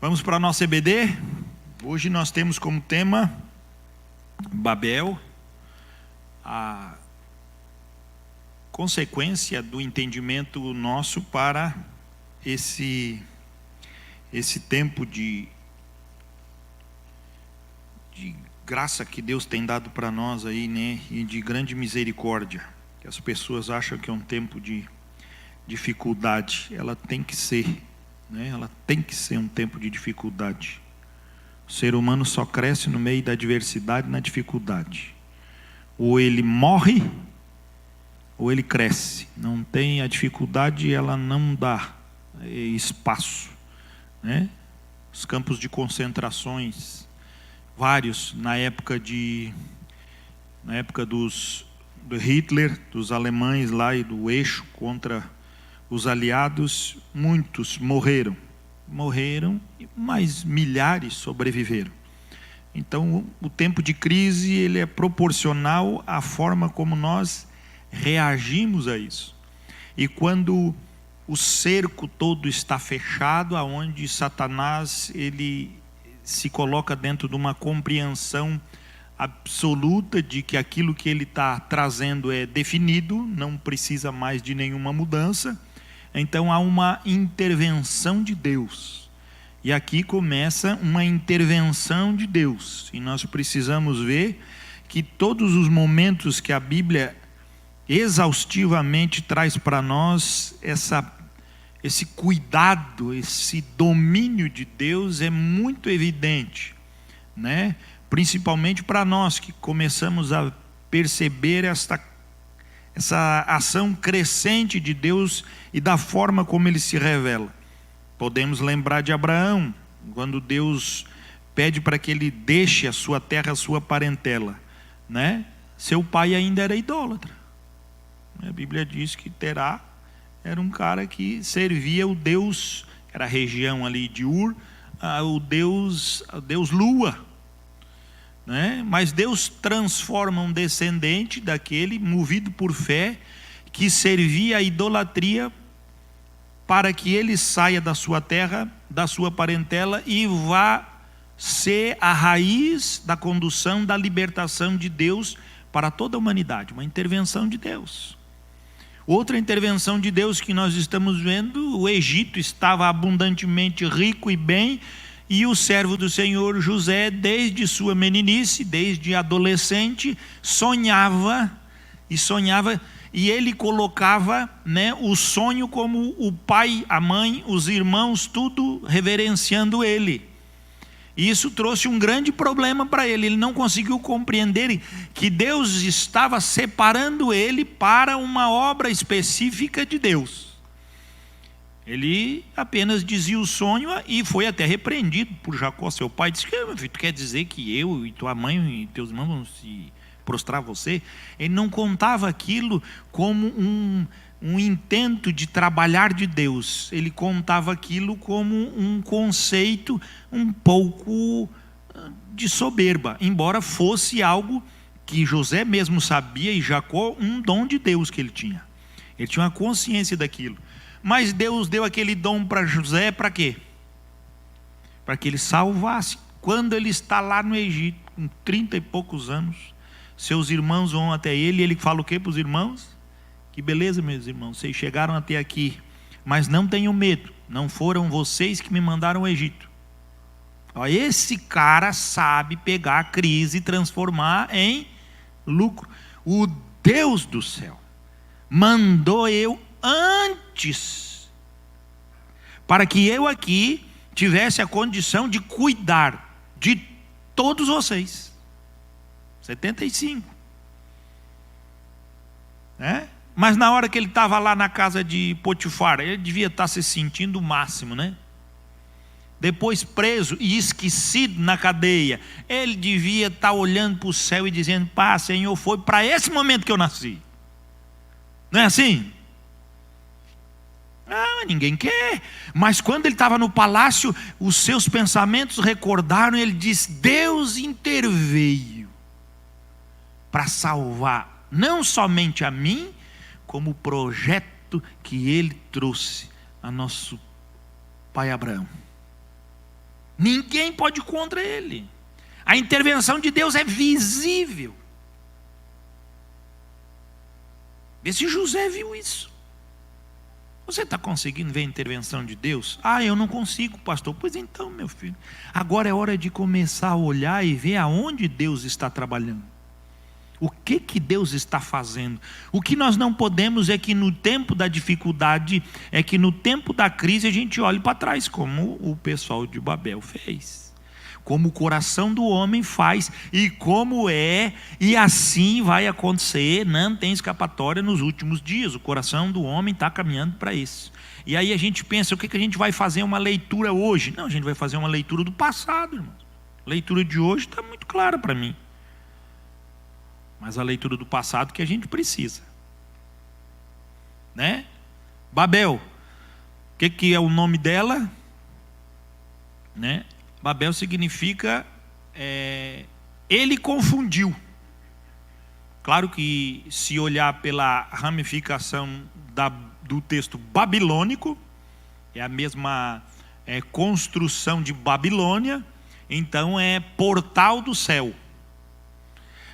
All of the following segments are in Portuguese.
Vamos para a nossa EBD. Hoje nós temos como tema Babel, a consequência do entendimento nosso para esse tempo de graça que Deus tem dado para nós aí, né? E de grande misericórdia. Que as pessoas acham que é um tempo de dificuldade. Ela tem que ser, né? Ela tem que ser um tempo de dificuldade. O ser humano só cresce no meio da adversidade e na dificuldade. Ou ele morre, ou ele cresce. Não tem a dificuldade, ela não dá espaço, né? Os campos de concentrações, vários na época do Hitler, dos alemães lá e do eixo contra os aliados, muitos morreram, mas milhares sobreviveram. Então, o tempo de crise ele é proporcional à forma como nós reagimos a isso. E quando o cerco todo está fechado, aonde Satanás ele se coloca dentro de uma compreensão absoluta de que aquilo que ele está trazendo é definido, não precisa mais de nenhuma mudança. Então há uma intervenção de Deus. E aqui começa uma intervenção de Deus. E nós precisamos ver que todos os momentos que a Bíblia exaustivamente traz para nós esse cuidado, esse domínio de Deus é muito evidente, né? Principalmente para nós que começamos a perceber essa ação crescente de Deus e da forma como ele se revela. Podemos lembrar de Abraão, quando Deus pede para que ele deixe a sua terra, a sua parentela, né? Seu pai ainda era idólatra. A Bíblia diz que Terá era um cara que servia o Deus, era a região ali de Ur, o Deus Lua, né? Mas Deus transforma um descendente daquele, movido por fé, que servia a idolatria, para que ele saia da sua terra, da sua parentela, e vá ser a raiz da condução, da libertação de Deus para toda a humanidade. Uma intervenção de Deus. Outra intervenção de Deus que nós estamos vendo: o Egito estava abundantemente rico e bem, e o servo do Senhor José, desde sua meninice, desde adolescente, sonhava, e ele colocava, né, o sonho como o pai, a mãe, os irmãos, tudo reverenciando ele. E isso trouxe um grande problema para ele. Ele não conseguiu compreender que Deus estava separando ele para uma obra específica de Deus. Ele apenas dizia o sonho e foi até repreendido por Jacó, seu pai. Disse: tu quer dizer que eu e tua mãe e teus irmãos vão se prostrar a você? Ele não contava aquilo como um intento de trabalhar de Deus. Ele contava aquilo como um conceito um pouco de soberba, embora fosse algo que José mesmo sabia, e Jacó, um dom de Deus que ele tinha. Ele tinha uma consciência daquilo. Mas Deus deu aquele dom para José para quê? Para que ele salvasse. Quando ele está lá no Egito, com 30 e poucos anos, seus irmãos vão até ele, e ele fala o quê para os irmãos? Que beleza, meus irmãos, vocês chegaram até aqui, mas não tenham medo, não foram vocês que me mandaram ao Egito. Esse cara sabe pegar a crise e transformar em lucro. O Deus do céu mandou eu antes, para que eu aqui tivesse a condição de cuidar de todos vocês. 75, né? Mas na hora que ele estava lá na casa de Potifar, ele devia estar se sentindo o máximo, né? Depois preso e esquecido na cadeia, ele devia estar olhando para o céu e dizendo: pá, Senhor, foi para esse momento que eu nasci. Não é assim? Ninguém quer. Mas quando ele estava no palácio, os seus pensamentos recordaram, e ele disse: Deus interveio para salvar não somente a mim, como o projeto que ele trouxe a nosso pai Abraão. Ninguém pode ir contra ele. A intervenção de Deus é visível. Vê se José viu isso. Você está conseguindo ver a intervenção de Deus? Ah, eu não consigo, pastor. Pois então, meu filho, agora é hora de começar a olhar e ver aonde Deus está trabalhando. O que Deus está fazendo? O que nós não podemos é que no tempo da dificuldade, é que no tempo da crise a gente olhe para trás, como o pessoal de Babel fez. Como o coração do homem faz, e como é, e assim vai acontecer, não tem escapatória nos últimos dias. O coração do homem está caminhando para isso. E aí a gente pensa, o que a gente vai fazer uma leitura hoje? Não, a gente vai fazer uma leitura do passado, irmão. A leitura de hoje está muito clara para mim. Mas a leitura do passado que a gente precisa. Né? Babel. O que é o nome dela? Né? Babel significa, ele confundiu. Claro que se olhar pela ramificação do texto babilônico, é a mesma construção de Babilônia, então é portal do céu.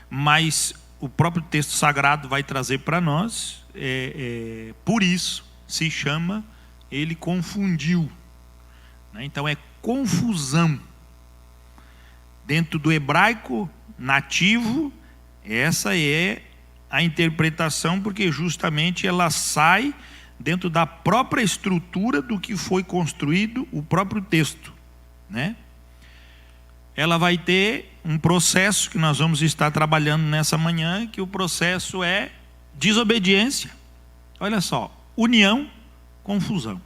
Mas o próprio texto sagrado vai trazer para nós, por isso se chama, ele confundiu. Então é confusão. Dentro do hebraico nativo, essa é a interpretação, porque justamente ela sai dentro da própria estrutura do que foi construído o próprio texto, né? Ela vai ter um processo que nós vamos estar trabalhando nessa manhã, que o processo é desobediência. Olha só, união, confusão.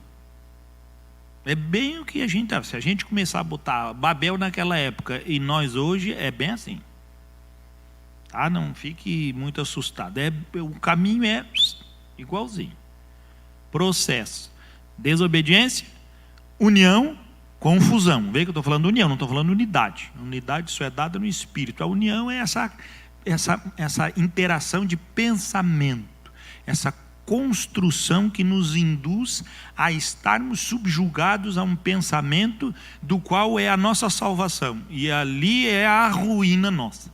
É bem o que a gente... Se a gente começar a botar Babel naquela época e nós hoje, é bem assim. Tá? Não fique muito assustado. O caminho é igualzinho. Processo. Desobediência, união, confusão. Vê que eu estou falando união, não estou falando unidade. Unidade só é dada no espírito. A união é essa interação de pensamento, essa construção que nos induz a estarmos subjugados a um pensamento do qual é a nossa salvação. E ali é a ruína nossa.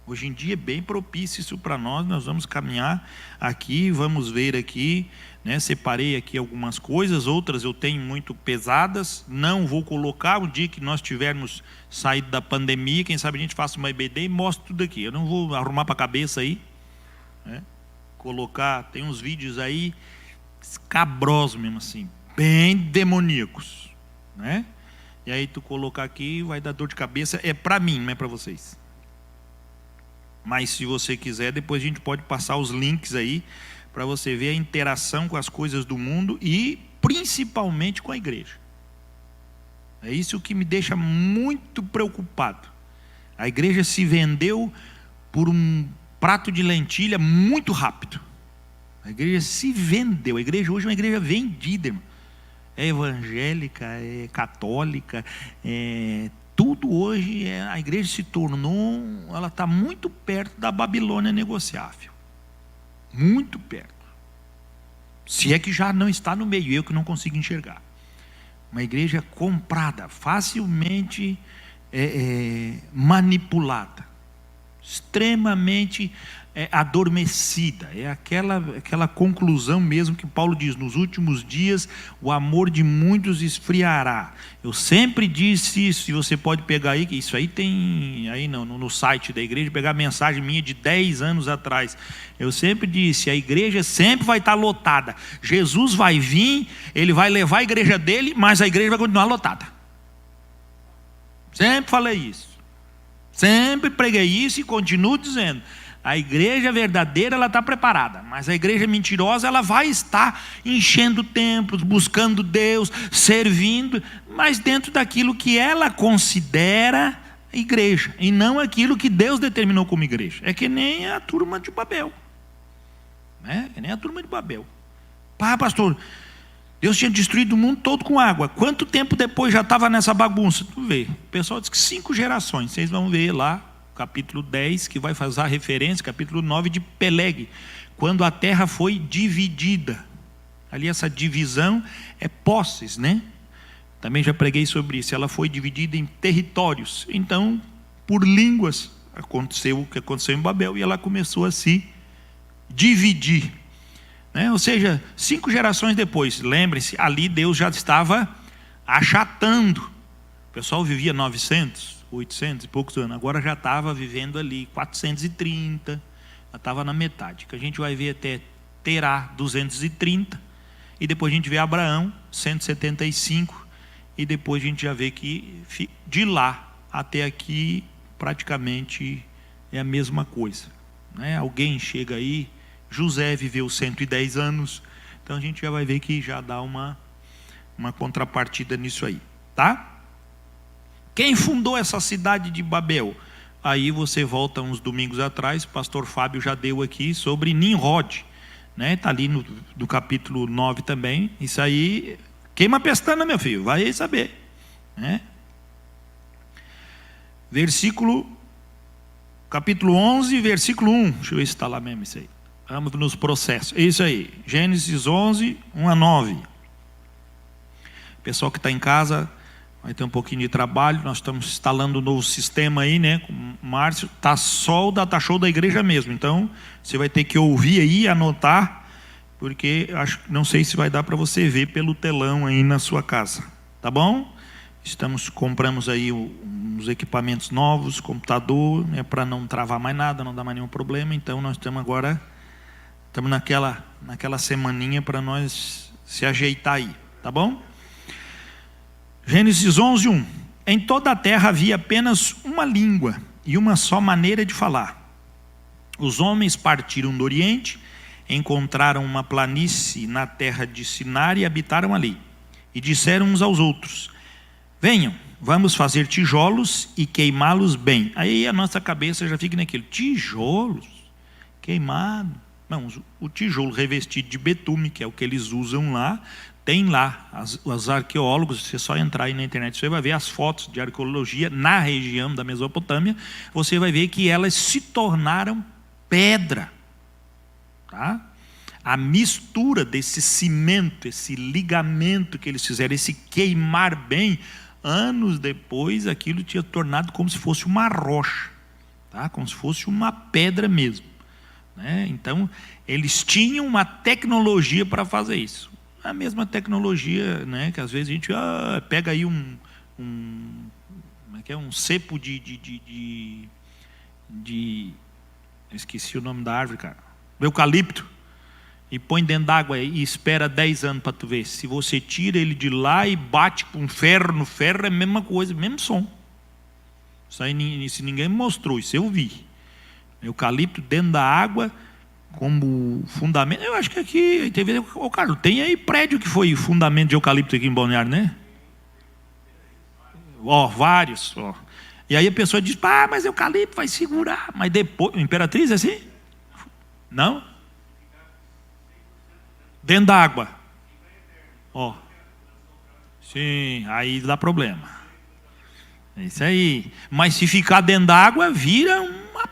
Hoje em dia é bem propício isso para nós. Nós vamos caminhar aqui, vamos ver aqui, né? Separei aqui algumas coisas, outras eu tenho muito pesadas, não vou colocar. O dia que nós tivermos saído da pandemia, quem sabe a gente faça uma EBD e mostre tudo aqui. Eu não vou arrumar para a cabeça aí, né? Colocar, tem uns vídeos aí escabrosos mesmo assim, bem demoníacos, né? E aí tu colocar aqui vai dar dor de cabeça. É para mim, não é para vocês. Mas se você quiser, depois a gente pode passar os links aí para você ver a interação com as coisas do mundo e principalmente com a igreja. É isso que me deixa muito preocupado. A igreja se vendeu por um prato de lentilha muito rápido. A igreja se vendeu. A igreja hoje é uma igreja vendida, irmão. É evangélica, é católica, tudo hoje, a igreja se tornou, ela está muito perto da Babilônia negociável. Muito perto. Se é que já não está no meio, eu que não consigo enxergar. Uma igreja comprada, facilmente manipulada, extremamente adormecida. É aquela conclusão mesmo que Paulo diz: nos últimos dias o amor de muitos esfriará. Eu sempre disse isso, e você pode pegar aí, isso aí tem aí no site da igreja, pegar a mensagem minha de 10 anos atrás. Eu sempre disse, a igreja sempre vai estar lotada. Jesus vai vir, ele vai levar a igreja dele, mas a igreja vai continuar lotada. Sempre falei isso. Sempre preguei isso e continuo dizendo. A igreja verdadeira, ela está preparada, mas a igreja mentirosa, ela vai estar enchendo templos, buscando Deus, servindo, mas dentro daquilo que ela considera igreja, e não aquilo que Deus determinou como igreja. É que nem a turma de Babel, né? É nem a turma de Babel. Pastor, Deus tinha destruído o mundo todo com água. Quanto tempo depois já estava nessa bagunça? Tu vê, o pessoal diz que 5 gerações. Vocês vão ver lá, capítulo 10, que vai fazer a referência, capítulo 9 de Peleg, quando a terra foi dividida. Ali essa divisão é posses, né? Também já preguei sobre isso. Ela foi dividida em territórios. Então, por línguas, aconteceu o que aconteceu em Babel e ela começou a se dividir. Né? Ou seja, 5 gerações depois, lembrem-se, ali Deus já estava achatando. O pessoal vivia 900, 800 e poucos anos. Agora já estava vivendo ali 430. Já estava na metade. Que a gente vai ver até Terá, 230. E depois a gente vê Abraão, 175. E depois a gente já vê que de lá até aqui praticamente é a mesma coisa. Né? Alguém chega aí, José viveu 110 anos. Então a gente já vai ver que já dá uma contrapartida nisso aí. Tá? Quem fundou essa cidade de Babel? Aí você volta uns domingos atrás, o pastor Fábio já deu aqui sobre Nimrod. Está ali no capítulo 9 também. Isso aí, queima a pestana, meu filho, vai aí saber. Né? Capítulo 11, versículo 1. Deixa eu ver se está lá mesmo isso aí. Vamos nos processos. É isso aí, Gênesis 11, 1 a 9. Pessoal que está em casa, vai ter um pouquinho de trabalho. Nós estamos instalando um novo sistema aí, né? Com o Márcio. Está só o data show da igreja mesmo. Então, você vai ter que ouvir aí, anotar, porque não sei se vai dar para você ver pelo telão aí na sua casa. Tá bom? Compramos aí uns equipamentos novos, computador, para não travar mais nada, não dar mais nenhum problema. Então, nós estamos naquela semaninha para nós se ajeitar aí. Tá bom? Gênesis 11, 1. Em toda a terra havia apenas uma língua e uma só maneira de falar. Os homens partiram do Oriente, encontraram uma planície na terra de Sinar e habitaram ali. E disseram uns aos outros: venham, vamos fazer tijolos e queimá-los bem. Aí a nossa cabeça já fica naquilo: tijolos, queimado. Não, o tijolo revestido de betume, que é o que eles usam lá. Tem lá, os arqueólogos, você só entrar aí na internet, você vai ver as fotos de arqueologia na região da Mesopotâmia, você vai ver que elas se tornaram pedra. Tá? A mistura desse cimento, esse ligamento que eles fizeram, esse queimar bem, anos depois aquilo tinha tornado como se fosse uma rocha, tá? Como se fosse uma pedra mesmo. Né? Então, eles tinham uma tecnologia para fazer isso. A mesma tecnologia, né, que às vezes a gente pega aí um cepo de esqueci o nome da árvore, cara, eucalipto, e põe dentro d'água e espera 10 anos para tu ver. Se você tira ele de lá e bate com ferro no ferro, é a mesma coisa, mesmo som. Isso aí ninguém me mostrou, isso eu vi. Eucalipto dentro da água como fundamento. Eu acho que aqui teve, Carlos, tem aí prédio que foi fundamento de eucalipto aqui em Balneário, né? Vários. E aí a pessoa diz: mas eucalipto vai segurar. Mas depois, Imperatriz é assim? Não? Dentro da água. Sim, aí dá problema. É isso aí. Mas se ficar dentro da água, vira uma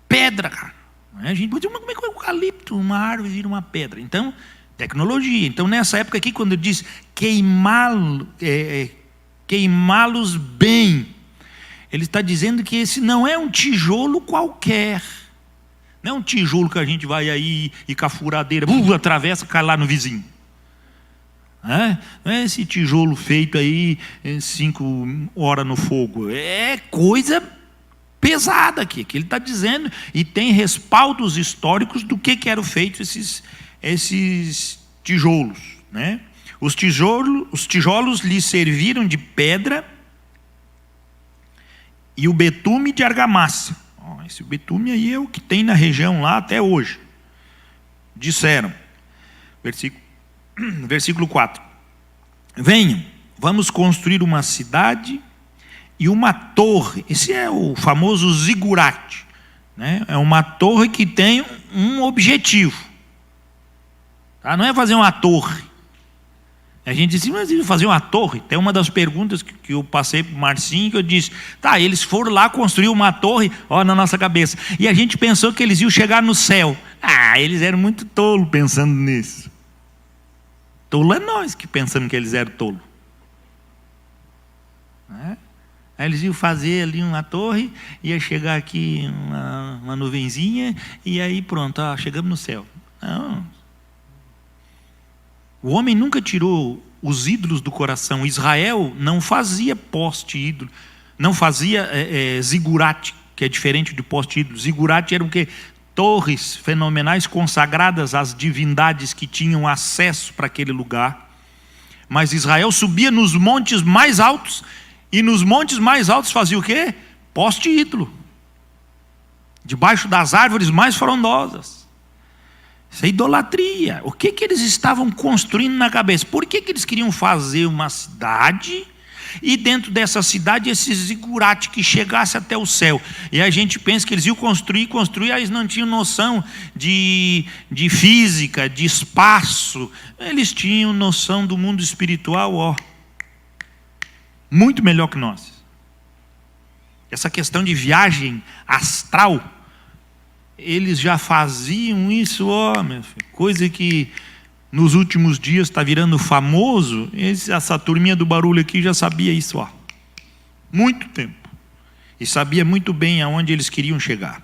pedra, cara. A gente pode dizer: como é que é o eucalipto? Uma árvore vira uma pedra. Então, tecnologia. Então, nessa época aqui, quando diz queimá-los bem, ele está dizendo que esse não é um tijolo qualquer. Não é um tijolo que a gente vai aí e com a furadeira atravessa, cai lá no vizinho. Não é esse tijolo feito aí 5 horas no fogo. É coisa pesada aqui, que ele está dizendo, e tem respaldos históricos do que eram feitos esses tijolos, né? Os tijolos lhe serviram de pedra e o betume de argamassa. Esse betume aí é o que tem na região lá até hoje. Disseram, versículo 4: venham, vamos construir uma cidade e uma torre. Esse é o famoso zigurate, né? É uma torre que tem um objetivo, tá? Não é fazer uma torre. A gente disse: mas fazer uma torre? Tem uma das perguntas que eu passei para o Marcinho, que eu disse: tá, eles foram lá construir uma torre, na nossa cabeça, e a gente pensou que eles iam chegar no céu. Eles eram muito tolos pensando nisso. Tolo é nós que pensamos que eles eram tolos. Aí eles iam fazer ali uma torre, ia chegar aqui uma nuvenzinha, e aí pronto, chegamos no céu. Não. O homem nunca tirou os ídolos do coração. Israel não fazia poste ídolo, não fazia zigurate, que é diferente de poste ídolo. Zigurate eram o quê? Torres fenomenais consagradas às divindades que tinham acesso para aquele lugar. Mas Israel subia nos montes mais altos, e nos montes mais altos fazia o quê? Poste ídolo, debaixo das árvores mais frondosas. Isso é idolatria. O que eles estavam construindo na cabeça? Por que eles queriam fazer uma cidade, e dentro dessa cidade esse zigurate que chegasse até o céu? E a gente pensa que eles iam construir, aí eles não tinham noção de física, de espaço. Eles tinham noção do mundo espiritual, muito melhor que nós. Essa questão de viagem astral, eles já faziam isso, meu filho, coisa que nos últimos dias está virando famoso. Essa turminha do barulho aqui já sabia isso há muito tempo, e sabia muito bem aonde eles queriam chegar.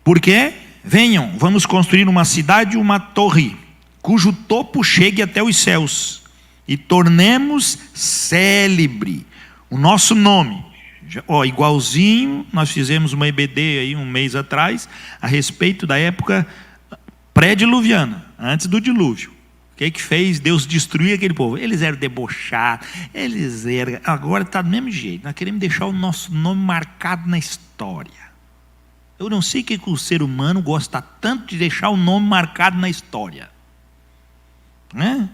Porque, venham, vamos construir uma cidade, uma torre, cujo topo chegue até os céus, e tornemos célebre o nosso nome. Igualzinho, nós fizemos uma EBD aí um mês atrás, a respeito da época pré-diluviana, antes do dilúvio. O que fez Deus destruir aquele povo? Eles eram debochados, agora está do mesmo jeito. Nós queremos deixar o nosso nome marcado na história. Eu não sei o que o ser humano gosta tanto de deixar o nome marcado na história, né?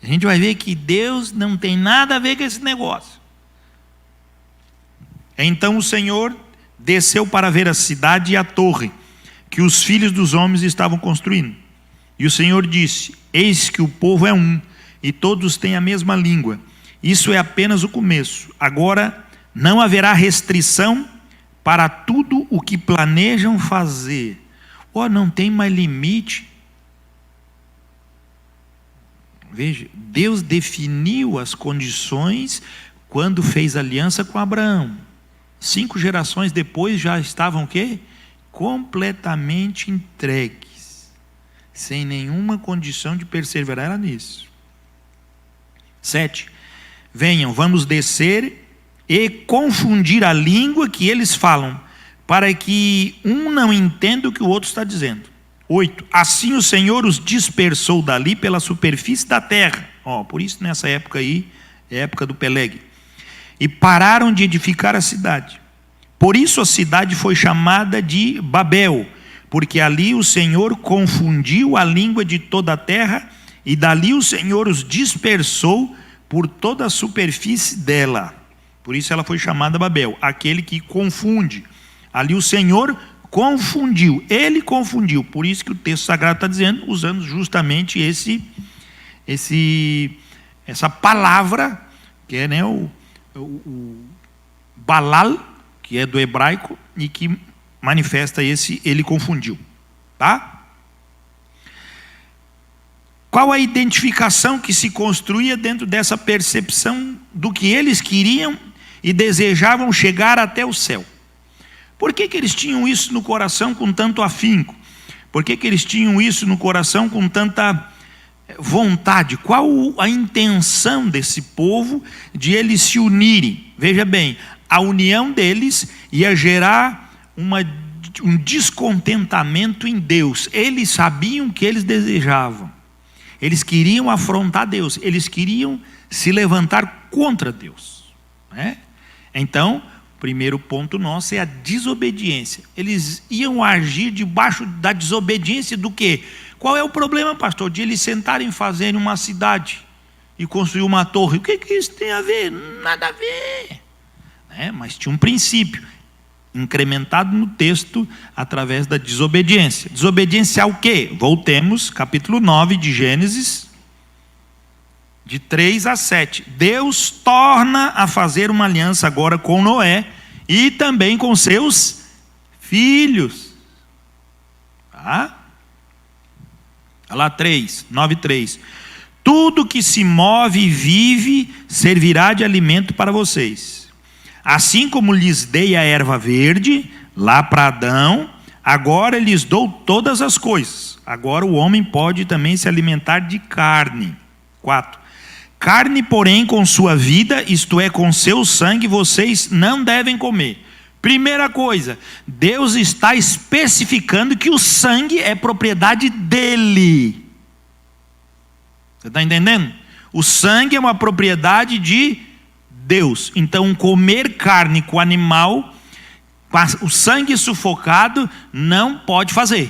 A gente vai ver que Deus não tem nada a ver com esse negócio. Então o Senhor desceu para ver a cidade e a torre que os filhos dos homens estavam construindo. E o Senhor disse: eis que o povo é um, e todos têm a mesma língua. Isso é apenas o começo. Agora não haverá restrição para tudo o que planejam fazer. Não tem mais limite. Veja, Deus definiu as condições quando fez aliança com Abraão. 5 gerações depois já estavam o quê? Completamente entregues, sem nenhuma condição de perseverar nisso. 7. Venham, vamos descer e confundir a língua que eles falam, para que um não entenda o que o outro está dizendo. 8. Assim o Senhor os dispersou dali pela superfície da terra. Por isso nessa época aí, é a época do Peleg. E pararam de edificar a cidade. Por isso a cidade foi chamada de Babel, porque ali o Senhor confundiu a língua de toda a terra, e dali o Senhor os dispersou por toda a superfície dela. Por isso ela foi chamada Babel, aquele que confunde. Ali o Senhor confundiu, ele confundiu. Por isso que o texto sagrado está dizendo, usando justamente essa palavra, que é, né, o Balal, que é do hebraico, e que manifesta ele confundiu. Tá? Qual a identificação que se construía dentro dessa percepção do que eles queriam e desejavam chegar até o céu? Por que eles tinham isso no coração com tanto afinco? Por que eles tinham isso no coração com tanta vontade? Qual a intenção desse povo de eles se unirem? Veja bem, a união deles ia gerar um descontentamento em Deus. Eles sabiam o que eles desejavam. Eles queriam afrontar Deus. Eles queriam se levantar contra Deus, né? Então, o primeiro ponto nosso é a desobediência. Eles iam agir debaixo da desobediência do quê? Qual é o problema, pastor, de eles sentarem e fazerem uma cidade e construir uma torre? O que isso tem a ver? Nada a ver. Mas tinha um princípio incrementado no texto através da desobediência. Desobediência ao quê? Voltemos, capítulo 9 de Gênesis, de 3 a 7. Deus torna a fazer uma aliança agora com Noé e também com seus filhos. Tá? Olha lá, 9:3. Tudo que se move e vive servirá de alimento para vocês. Assim como lhes dei a erva verde, lá para Adão, agora lhes dou todas as coisas. Agora o homem pode também se alimentar de carne. 4. Carne, porém, com sua vida, isto é, com seu sangue, vocês não devem comer. Primeira coisa, Deus está especificando que o sangue é propriedade dele. Você está entendendo? O sangue é uma propriedade de Deus. Então, comer carne com animal, o sangue sufocado, não pode fazer.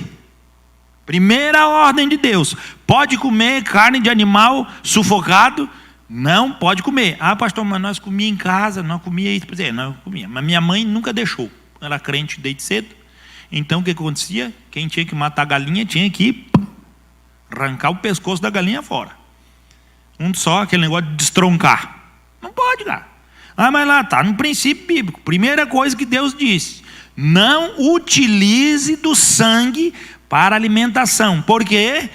Primeira ordem de Deus: pode comer carne de animal sufocado? Não pode comer. Ah, pastor, mas nós comíamos em casa, não comia isso. Não comia, mas minha mãe nunca deixou. Ela era crente desde cedo. Então o que acontecia? Quem tinha que matar a galinha tinha que arrancar o pescoço da galinha fora. Só aquele negócio de destroncar. Não pode, cara. Ah, mas lá está no princípio bíblico. Primeira coisa que Deus disse: não utilize do sangue para alimentação. Por quê?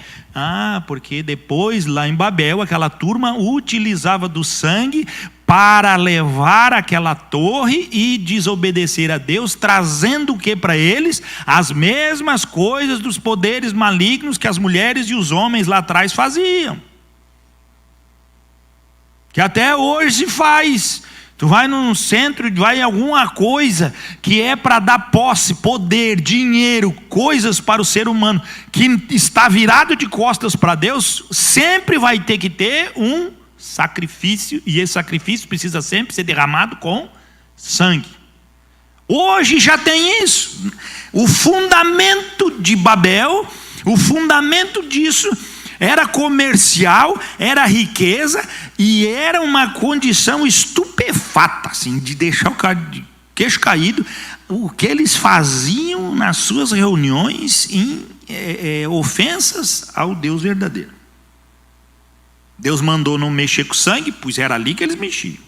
Porque depois lá em Babel aquela turma utilizava do sangue para levar aquela torre e desobedecer a Deus, trazendo o que para eles? As mesmas coisas dos poderes malignos que as mulheres e os homens lá atrás faziam, que até hoje se faz. Tu vai num centro, vai em alguma coisa que é para dar posse, poder, dinheiro, coisas para o ser humano que está virado de costas para Deus, sempre vai ter que ter um sacrifício, e esse sacrifício precisa sempre ser derramado com sangue. Hoje já tem isso. O fundamento de Babel, o fundamento disso era comercial, era riqueza e era uma condição estupefata, assim, de deixar o cara de queixo caído. O que eles faziam nas suas reuniões em ofensas ao Deus verdadeiro. Deus mandou não mexer com sangue, pois era ali que eles mexiam.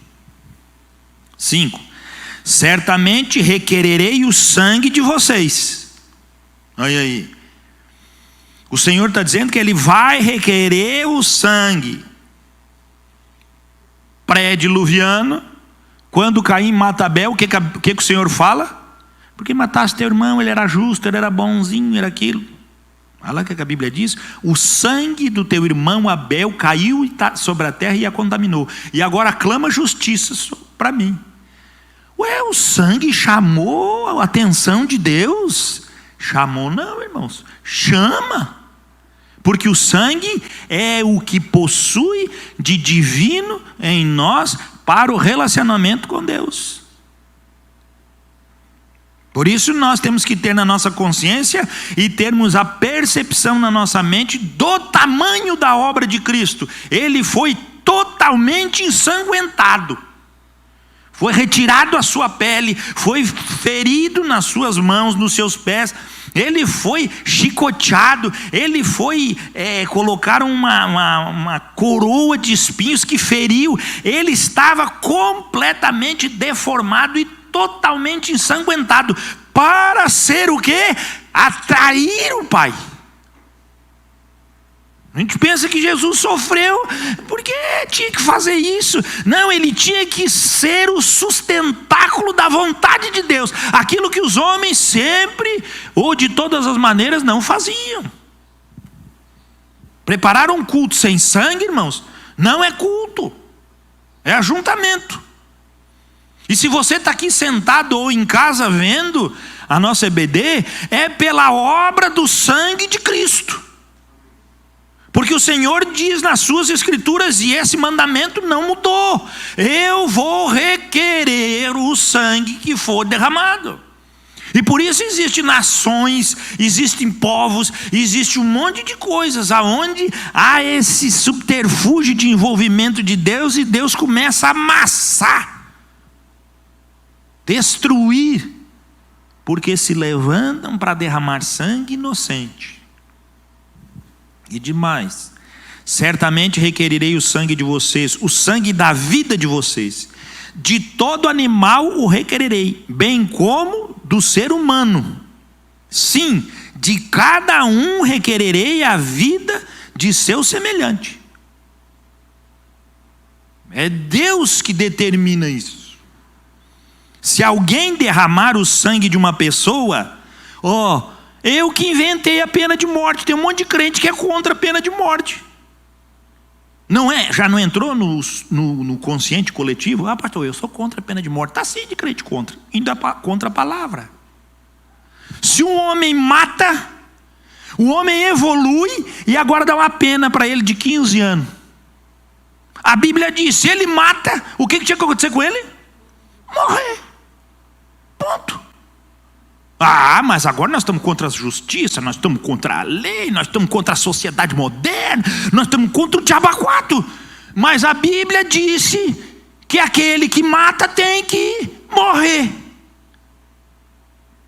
5. Certamente requererei o sangue de vocês. Olha aí. O Senhor está dizendo que Ele vai requerer o sangue. Pré-diluviano, quando Caim mata Abel, o que o Senhor fala? Porque mataste teu irmão, ele era justo, ele era bonzinho, era aquilo. Olha lá o que a Bíblia diz: o sangue do teu irmão Abel caiu sobre a terra e a contaminou, e agora clama justiça para mim. Ué, o sangue chamou a atenção de Deus? Chamou não, irmãos, chama. Porque o sangue é o que possui de divino em nós para o relacionamento com Deus. Por isso nós temos que ter na nossa consciência e termos a percepção na nossa mente do tamanho da obra de Cristo. Ele foi totalmente ensanguentado. Foi retirado a sua pele, foi ferido nas suas mãos, nos seus pés. Ele foi chicoteado, ele foi colocaram uma coroa de espinhos que feriu. Ele estava completamente deformado e totalmente ensanguentado, para ser o quê? Atrair o Pai. A gente pensa que Jesus sofreu porque tinha que fazer isso. Não, ele tinha que ser o sustentáculo da vontade de Deus. Aquilo que os homens sempre, ou de todas as maneiras, não faziam. Preparar um culto sem sangue, irmãos, não é culto, é ajuntamento. E se você está aqui sentado ou em casa vendo a nossa EBD, é pela obra do sangue de Cristo. Porque o Senhor diz nas suas escrituras, e esse mandamento não mudou: eu vou requerer o sangue que for derramado. E por isso existem nações, existem povos, existe um monte de coisas aonde há esse subterfúgio de envolvimento de Deus, e Deus começa a amassar, destruir, porque se levantam para derramar sangue inocente. E demais: certamente requererei o sangue de vocês, o sangue da vida de vocês. De todo animal o requererei, bem como do ser humano. Sim, de cada um requererei a vida de seu semelhante. É Deus que determina isso. Se alguém derramar o sangue de uma pessoa, eu que inventei a pena de morte. Tem um monte de crente que é contra a pena de morte. Não é? Já não entrou no consciente coletivo? Pastor, eu sou contra a pena de morte. Está sim de crente contra. Ainda contra a palavra. Se um homem mata, o homem evolui e agora dá uma pena para ele de 15 anos. A Bíblia diz, se ele mata, o que tinha que acontecer com ele? Morrer. Ponto. Mas agora nós estamos contra a justiça, nós estamos contra a lei, nós estamos contra a sociedade moderna, nós estamos contra o diabo a quatro. Mas a Bíblia disse que aquele que mata tem que morrer.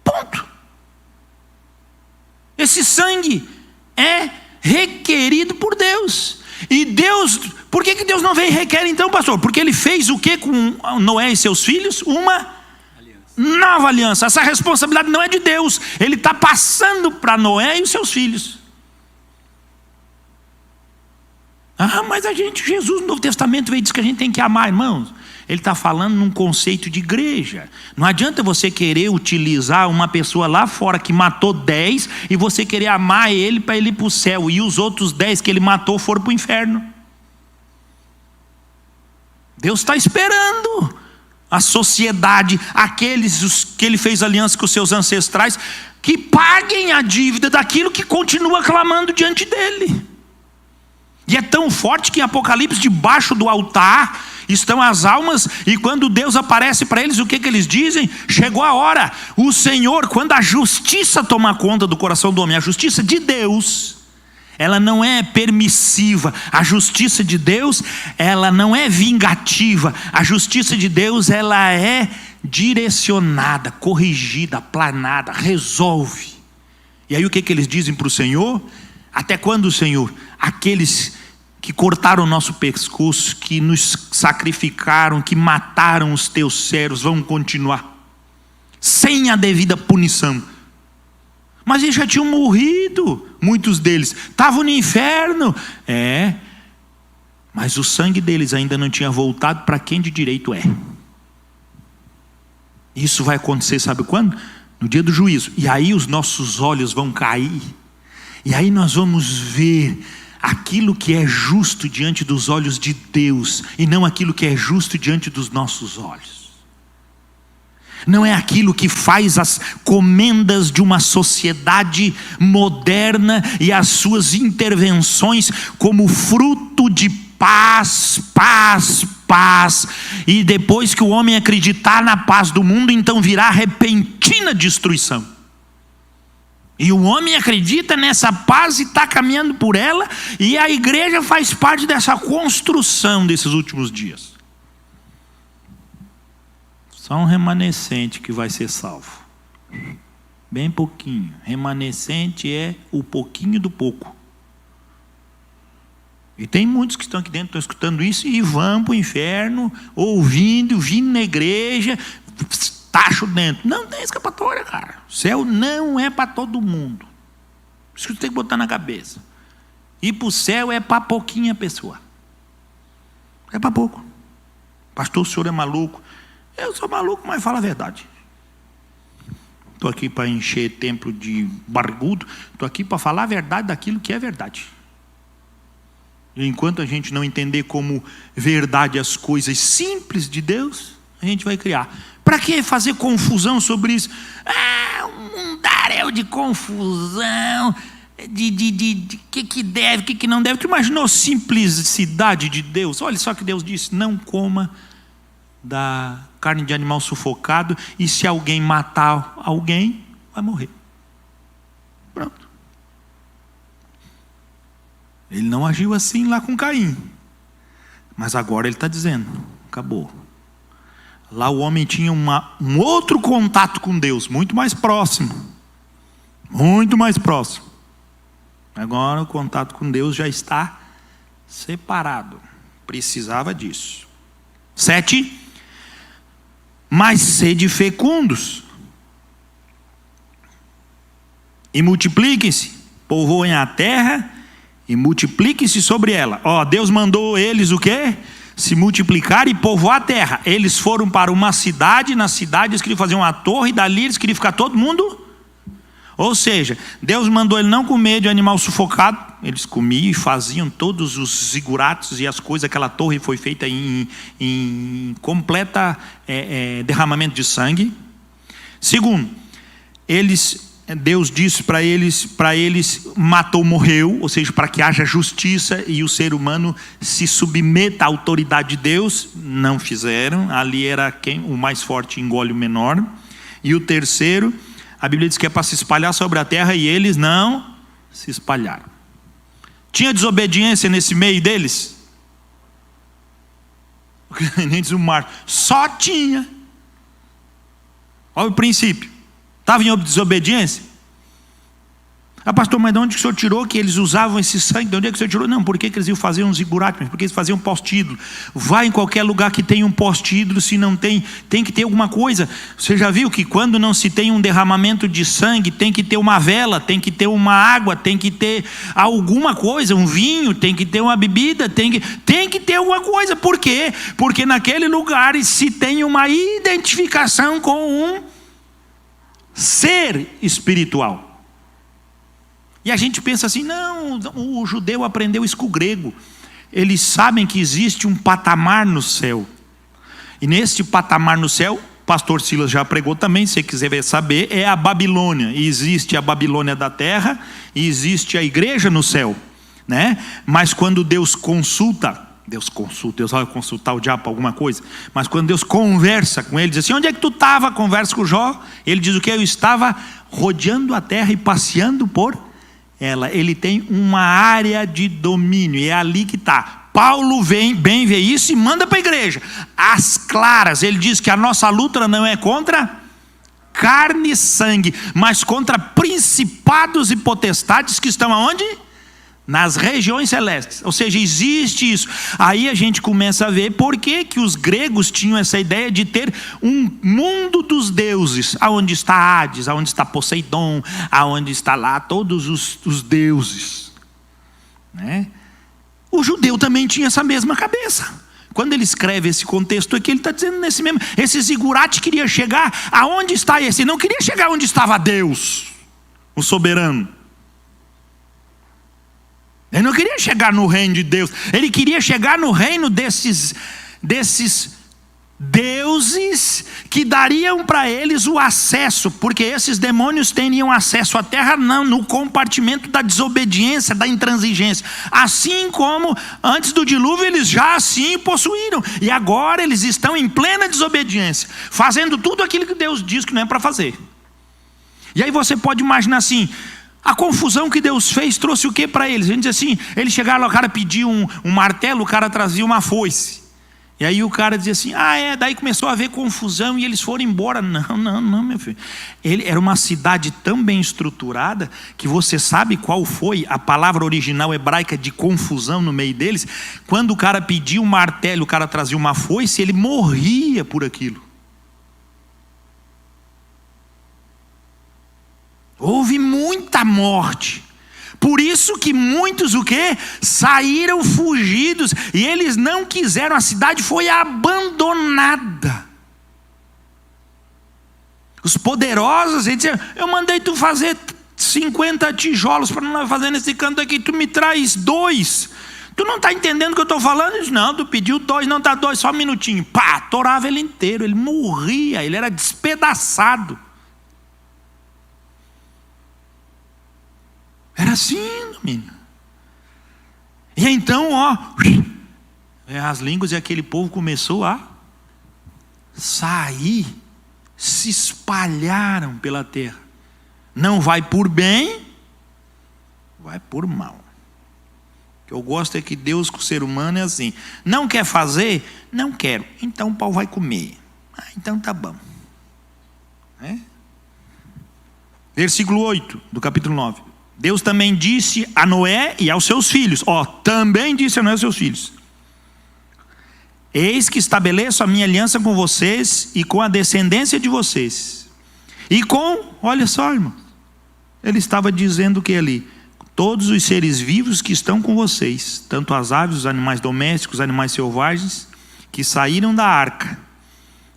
Ponto. Esse sangue é requerido por Deus. E Deus, por que Deus não veio e requer então, pastor? Porque ele fez o que com Noé e seus filhos? Uma nova aliança. Essa responsabilidade não é de Deus. Ele está passando para Noé e os seus filhos. Mas Jesus no Novo Testamento veio e diz que a gente tem que amar, irmãos. Ele está falando num conceito de igreja. Não adianta você querer utilizar uma pessoa lá fora que matou 10 e você querer amar ele para ele ir para o céu, e os outros 10 que ele matou foram para o inferno. Deus está esperando a sociedade, aqueles que ele fez aliança com os seus ancestrais, que paguem a dívida daquilo que continua clamando diante dele. E é tão forte que em Apocalipse, debaixo do altar estão as almas, e quando Deus aparece para eles, o que eles dizem? Chegou a hora. O Senhor, quando a justiça toma conta do coração do homem, a justiça de Deus, ela não é permissiva. A justiça de Deus, ela não é vingativa. A justiça de Deus, ela é direcionada, corrigida, aplanada, resolve. E aí o que eles dizem para o Senhor? Até quando, Senhor? Aqueles que cortaram o nosso pescoço, que nos sacrificaram, que mataram os teus servos, vão continuar sem a devida punição. Mas eles já tinham morrido, muitos deles estavam no inferno. Mas o sangue deles ainda não tinha voltado para quem de direito é. Isso vai acontecer, sabe quando? No dia do juízo. E aí os nossos olhos vão cair, e aí nós vamos ver aquilo que é justo diante dos olhos de Deus, e não aquilo que é justo diante dos nossos olhos. Não é aquilo que faz as comendas de uma sociedade moderna e as suas intervenções como fruto de paz, paz, paz. E depois que o homem acreditar na paz do mundo, então virá repentina destruição. E o homem acredita nessa paz e está caminhando por ela, e a igreja faz parte dessa construção desses últimos dias. Só um remanescente que vai ser salvo. Bem pouquinho. Remanescente é o pouquinho do pouco. E tem muitos que estão aqui dentro, estão escutando isso e vão para o inferno, ouvindo, vindo na igreja, tacho dentro. Não tem escapatória, cara. O céu não é para todo mundo. Isso que você tem que botar na cabeça. Ir para o céu é para pouquinha pessoa. É para pouco. Pastor, o senhor é maluco. Eu sou maluco, mas fala a verdade. Estou aqui para encher templo de barbudo. Estou aqui para falar a verdade daquilo que é verdade. E enquanto a gente não entender como verdade as coisas simples de Deus, a gente vai criar. Para que fazer confusão sobre isso? Um mundaréu de confusão, de que deve, que não deve. Tu imaginou a simplicidade de Deus? Olha só que Deus disse: não coma da carne de animal sufocado, e se alguém matar alguém, vai morrer. Pronto. Ele não agiu assim lá com Caim, mas agora ele está dizendo: acabou. Lá o homem tinha um outro contato com Deus, muito mais próximo. Muito mais próximo. Agora o contato com Deus já está separado. Precisava disso. 7. Mas sede fecundos, e multipliquem-se, povoem a terra, e multipliquem-se sobre ela. Deus mandou eles o quê? se multiplicar e povoar a terra. Eles foram para uma cidade, na cidade eles queriam fazer uma torre, e dali eles queriam ficar todo mundo. Ou seja, Deus mandou ele não comer de animal sufocado. Eles comiam e faziam todos os ziguratos e as coisas. Aquela torre foi feita em completa derramamento de sangue. Segundo, Deus disse para eles, matou, morreu, ou seja, para que haja justiça e o ser humano se submeta à autoridade de Deus. Não fizeram. Ali era o mais forte engole o menor. E o terceiro, a Bíblia diz que é para se espalhar sobre a terra, e eles não se espalharam. Tinha desobediência nesse meio deles? Nem diz o Marcos, só tinha. Olha o princípio. Estava em desobediência? Ah, pastor, mas de onde que o senhor tirou que eles usavam esse sangue? De onde é que o senhor tirou? Não, por que eles iam fazer um zigurate? Porque eles faziam um poste-ídolo. Vai em qualquer lugar que tenha um poste-ídolo, se não tem, tem que ter alguma coisa. Você já viu que quando não se tem um derramamento de sangue, tem que ter uma vela, tem que ter uma água, tem que ter alguma coisa, um vinho, tem que ter uma bebida, tem que ter alguma coisa. Por quê? Porque naquele lugar se tem uma identificação com um ser espiritual. E a gente pensa assim, não, o judeu aprendeu isso com o grego. Eles sabem que existe um patamar no céu. E neste patamar no céu, pastor Silas já pregou também, se você quiser saber, é a Babilônia. E existe a Babilônia da terra, e existe a igreja no céu, né? Mas quando Deus vai consultar o diabo para alguma coisa, mas quando Deus conversa com ele, diz assim, onde é que tu estava? Conversa com Jó, ele diz o que? Eu estava rodeando a terra e passeando por ela. Ele tem uma área de domínio, e é ali que está. Paulo vem ver isso e manda para a igreja, às claras. Ele diz que a nossa luta não é contra carne e sangue, mas contra principados e potestades que estão aonde? Nas regiões celestes. Ou seja, existe isso. Aí a gente começa a ver por que os gregos tinham essa ideia de ter um mundo dos deuses, aonde está Hades, aonde está Poseidon, aonde está lá todos os deuses, né? O judeu também tinha essa mesma cabeça. Quando ele escreve esse contexto aqui, ele está dizendo nesse mesmo, esse zigurate queria chegar aonde está esse, não queria chegar onde estava Deus, o soberano. Ele não queria chegar no reino de Deus, ele queria chegar no reino desses deuses que dariam para eles o acesso, porque esses demônios teriam acesso à terra não, no compartimento da desobediência, da intransigência, assim como antes do dilúvio eles já assim possuíram, e agora eles estão em plena desobediência, fazendo tudo aquilo que Deus diz que não é para fazer. E aí você pode imaginar assim, a confusão que Deus fez trouxe o que para eles? A gente diz assim, eles chegaram lá, o cara pediu um martelo, o cara trazia uma foice. E aí o cara dizia assim, daí começou a haver confusão e eles foram embora. Não, meu filho. Era uma cidade tão bem estruturada que você sabe qual foi a palavra original hebraica de confusão no meio deles? Quando o cara pedia um martelo, o cara trazia uma foice, ele morria por aquilo. Houve muita morte. Por isso que muitos o quê? Saíram fugidos. E eles não quiseram, a cidade foi abandonada. Os poderosos, eles diziam, eu mandei tu fazer 50 tijolos para não fazer nesse canto aqui, tu me traz 2. Tu não está entendendo o que eu estou falando? Eles, não, tu pediu 2, não está 2, só um minutinho. Pá, torava ele inteiro, ele morria, ele era despedaçado. Era assim, menino. E então, as línguas, e aquele povo começou a sair, se espalharam pela terra. Não vai por bem, vai por mal. O que eu gosto é que Deus com o ser humano é assim, não quer fazer? Não quero, então o pau vai comer. Então tá bom. Versículo 8 do capítulo 9. Deus também disse a Noé e aos seus filhos, também disse a Noé e aos seus filhos, eis que estabeleço a minha aliança com vocês e com a descendência de vocês, e com, olha só, irmão, ele estava dizendo o que ali? todos os seres vivos que estão com vocês, tanto as aves, os animais domésticos, os animais selvagens, que saíram da arca,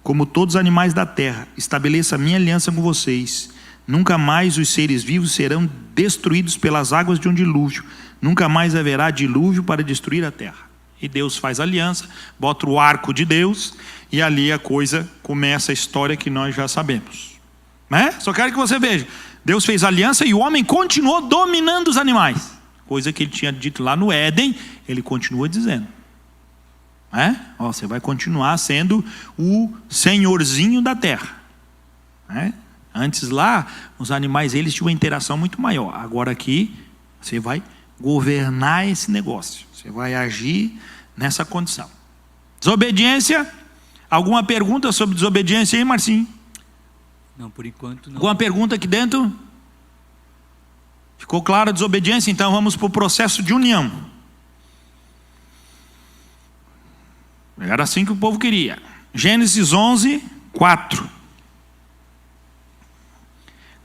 como todos os animais da terra. Estabeleça a minha aliança com vocês. Nunca mais os seres vivos serão destruídos pelas águas de um dilúvio. Nunca mais haverá dilúvio para destruir a terra. E Deus faz aliança, bota o arco de Deus, e ali a coisa começa, a história que nós já sabemos, né? Só quero que você veja, Deus fez aliança e o homem continuou dominando os animais, coisa que ele tinha dito lá no Éden, ele continua dizendo, né? Ó, você vai continuar sendo o senhorzinho da terra, né? Antes lá, os animais, eles tinham uma interação muito maior. Agora aqui, você vai governar esse negócio. Você vai agir nessa condição. Desobediência. Alguma pergunta sobre desobediência aí, Marcinho? Não, por enquanto não. Alguma pergunta aqui dentro? Ficou clara a desobediência? Então vamos para o processo de união. Era assim que o povo queria. Gênesis 11, 4.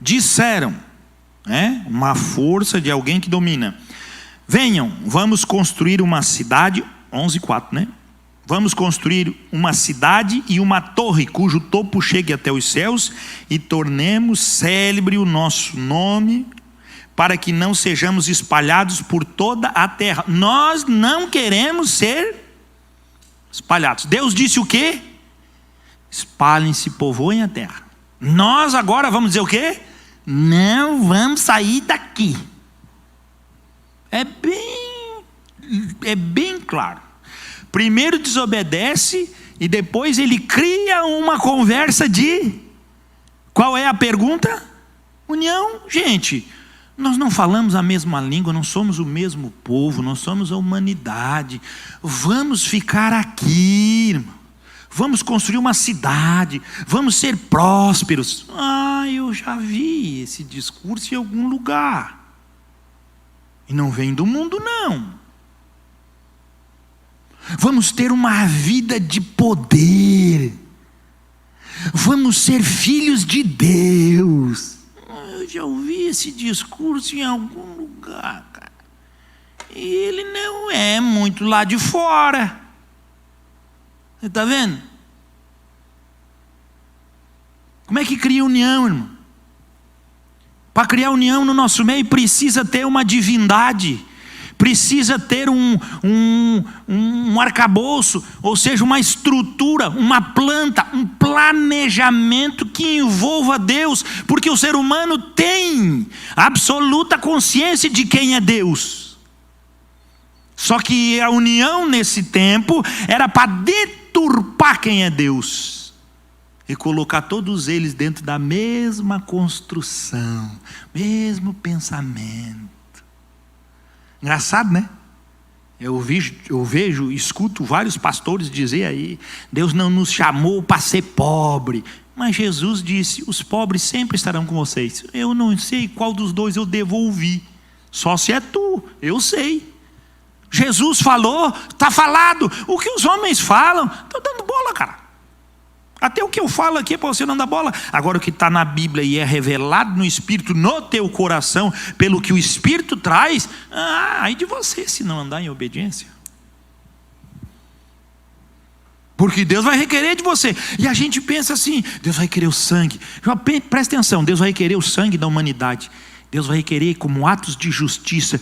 Disseram, né? Uma força de alguém que domina: venham, vamos construir uma cidade, 11:4, né? Vamos construir uma cidade e uma torre cujo topo chegue até os céus, e tornemos célebre o nosso nome, para que não sejamos espalhados por toda a terra. Nós não queremos ser espalhados. Deus disse o quê? Espalhem-se, povoem a terra. Nós agora vamos dizer o quê? Não vamos sair daqui. É bem claro. Primeiro desobedece e depois ele cria uma conversa de... Qual é a pergunta? União. Gente, nós não falamos a mesma língua, não somos o mesmo povo, não somos a humanidade. Vamos ficar aqui, irmão. Vamos construir uma cidade, vamos ser prósperos. Eu já vi esse discurso em algum lugar. E não vem do mundo, não. Vamos ter uma vida de poder. Vamos ser filhos de Deus. Eu já ouvi esse discurso em algum lugar, cara. E ele não é muito lá de fora. Você está vendo? Como é que cria união, irmão? Para criar união no nosso meio precisa ter uma divindade, precisa ter um arcabouço, ou seja, uma estrutura, uma planta, um planejamento que envolva Deus, porque o ser humano tem absoluta consciência de quem é Deus. Só que a união nesse tempo era para deturpar quem é Deus e colocar todos eles dentro da mesma construção, mesmo pensamento. Engraçado, né? Eu vejo, escuto vários pastores dizer aí: Deus não nos chamou para ser pobre, mas Jesus disse: os pobres sempre estarão com vocês. Eu não sei qual dos dois eu devo ouvir, só se é tu, eu sei. Jesus falou, está falado. O que os homens falam, estou dando bola, cara. Até o que eu falo aqui é para você não dar bola. Agora o que está na Bíblia e é revelado no Espírito, no teu coração, pelo que o Espírito traz, aí de você se não andar em obediência. Porque Deus vai requerer de você. E a gente pensa assim: Deus vai querer o sangue. Presta atenção, Deus vai requerer o sangue da humanidade. Deus vai requerer como atos de justiça.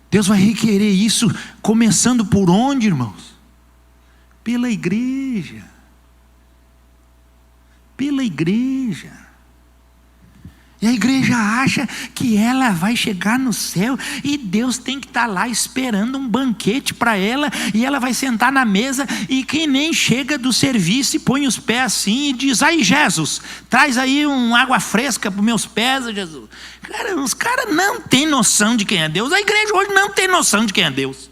Deus vai requerer isso começando por onde, irmãos? Pela igreja. Pela igreja. E a igreja acha que ela vai chegar no céu e Deus tem que estar lá esperando um banquete para ela, e ela vai sentar na mesa e que nem chega do serviço e põe os pés assim e diz: aí Jesus, traz aí uma água fresca para os meus pés, Jesus. Cara, os caras não têm noção de quem é Deus. A igreja hoje não tem noção de quem é Deus.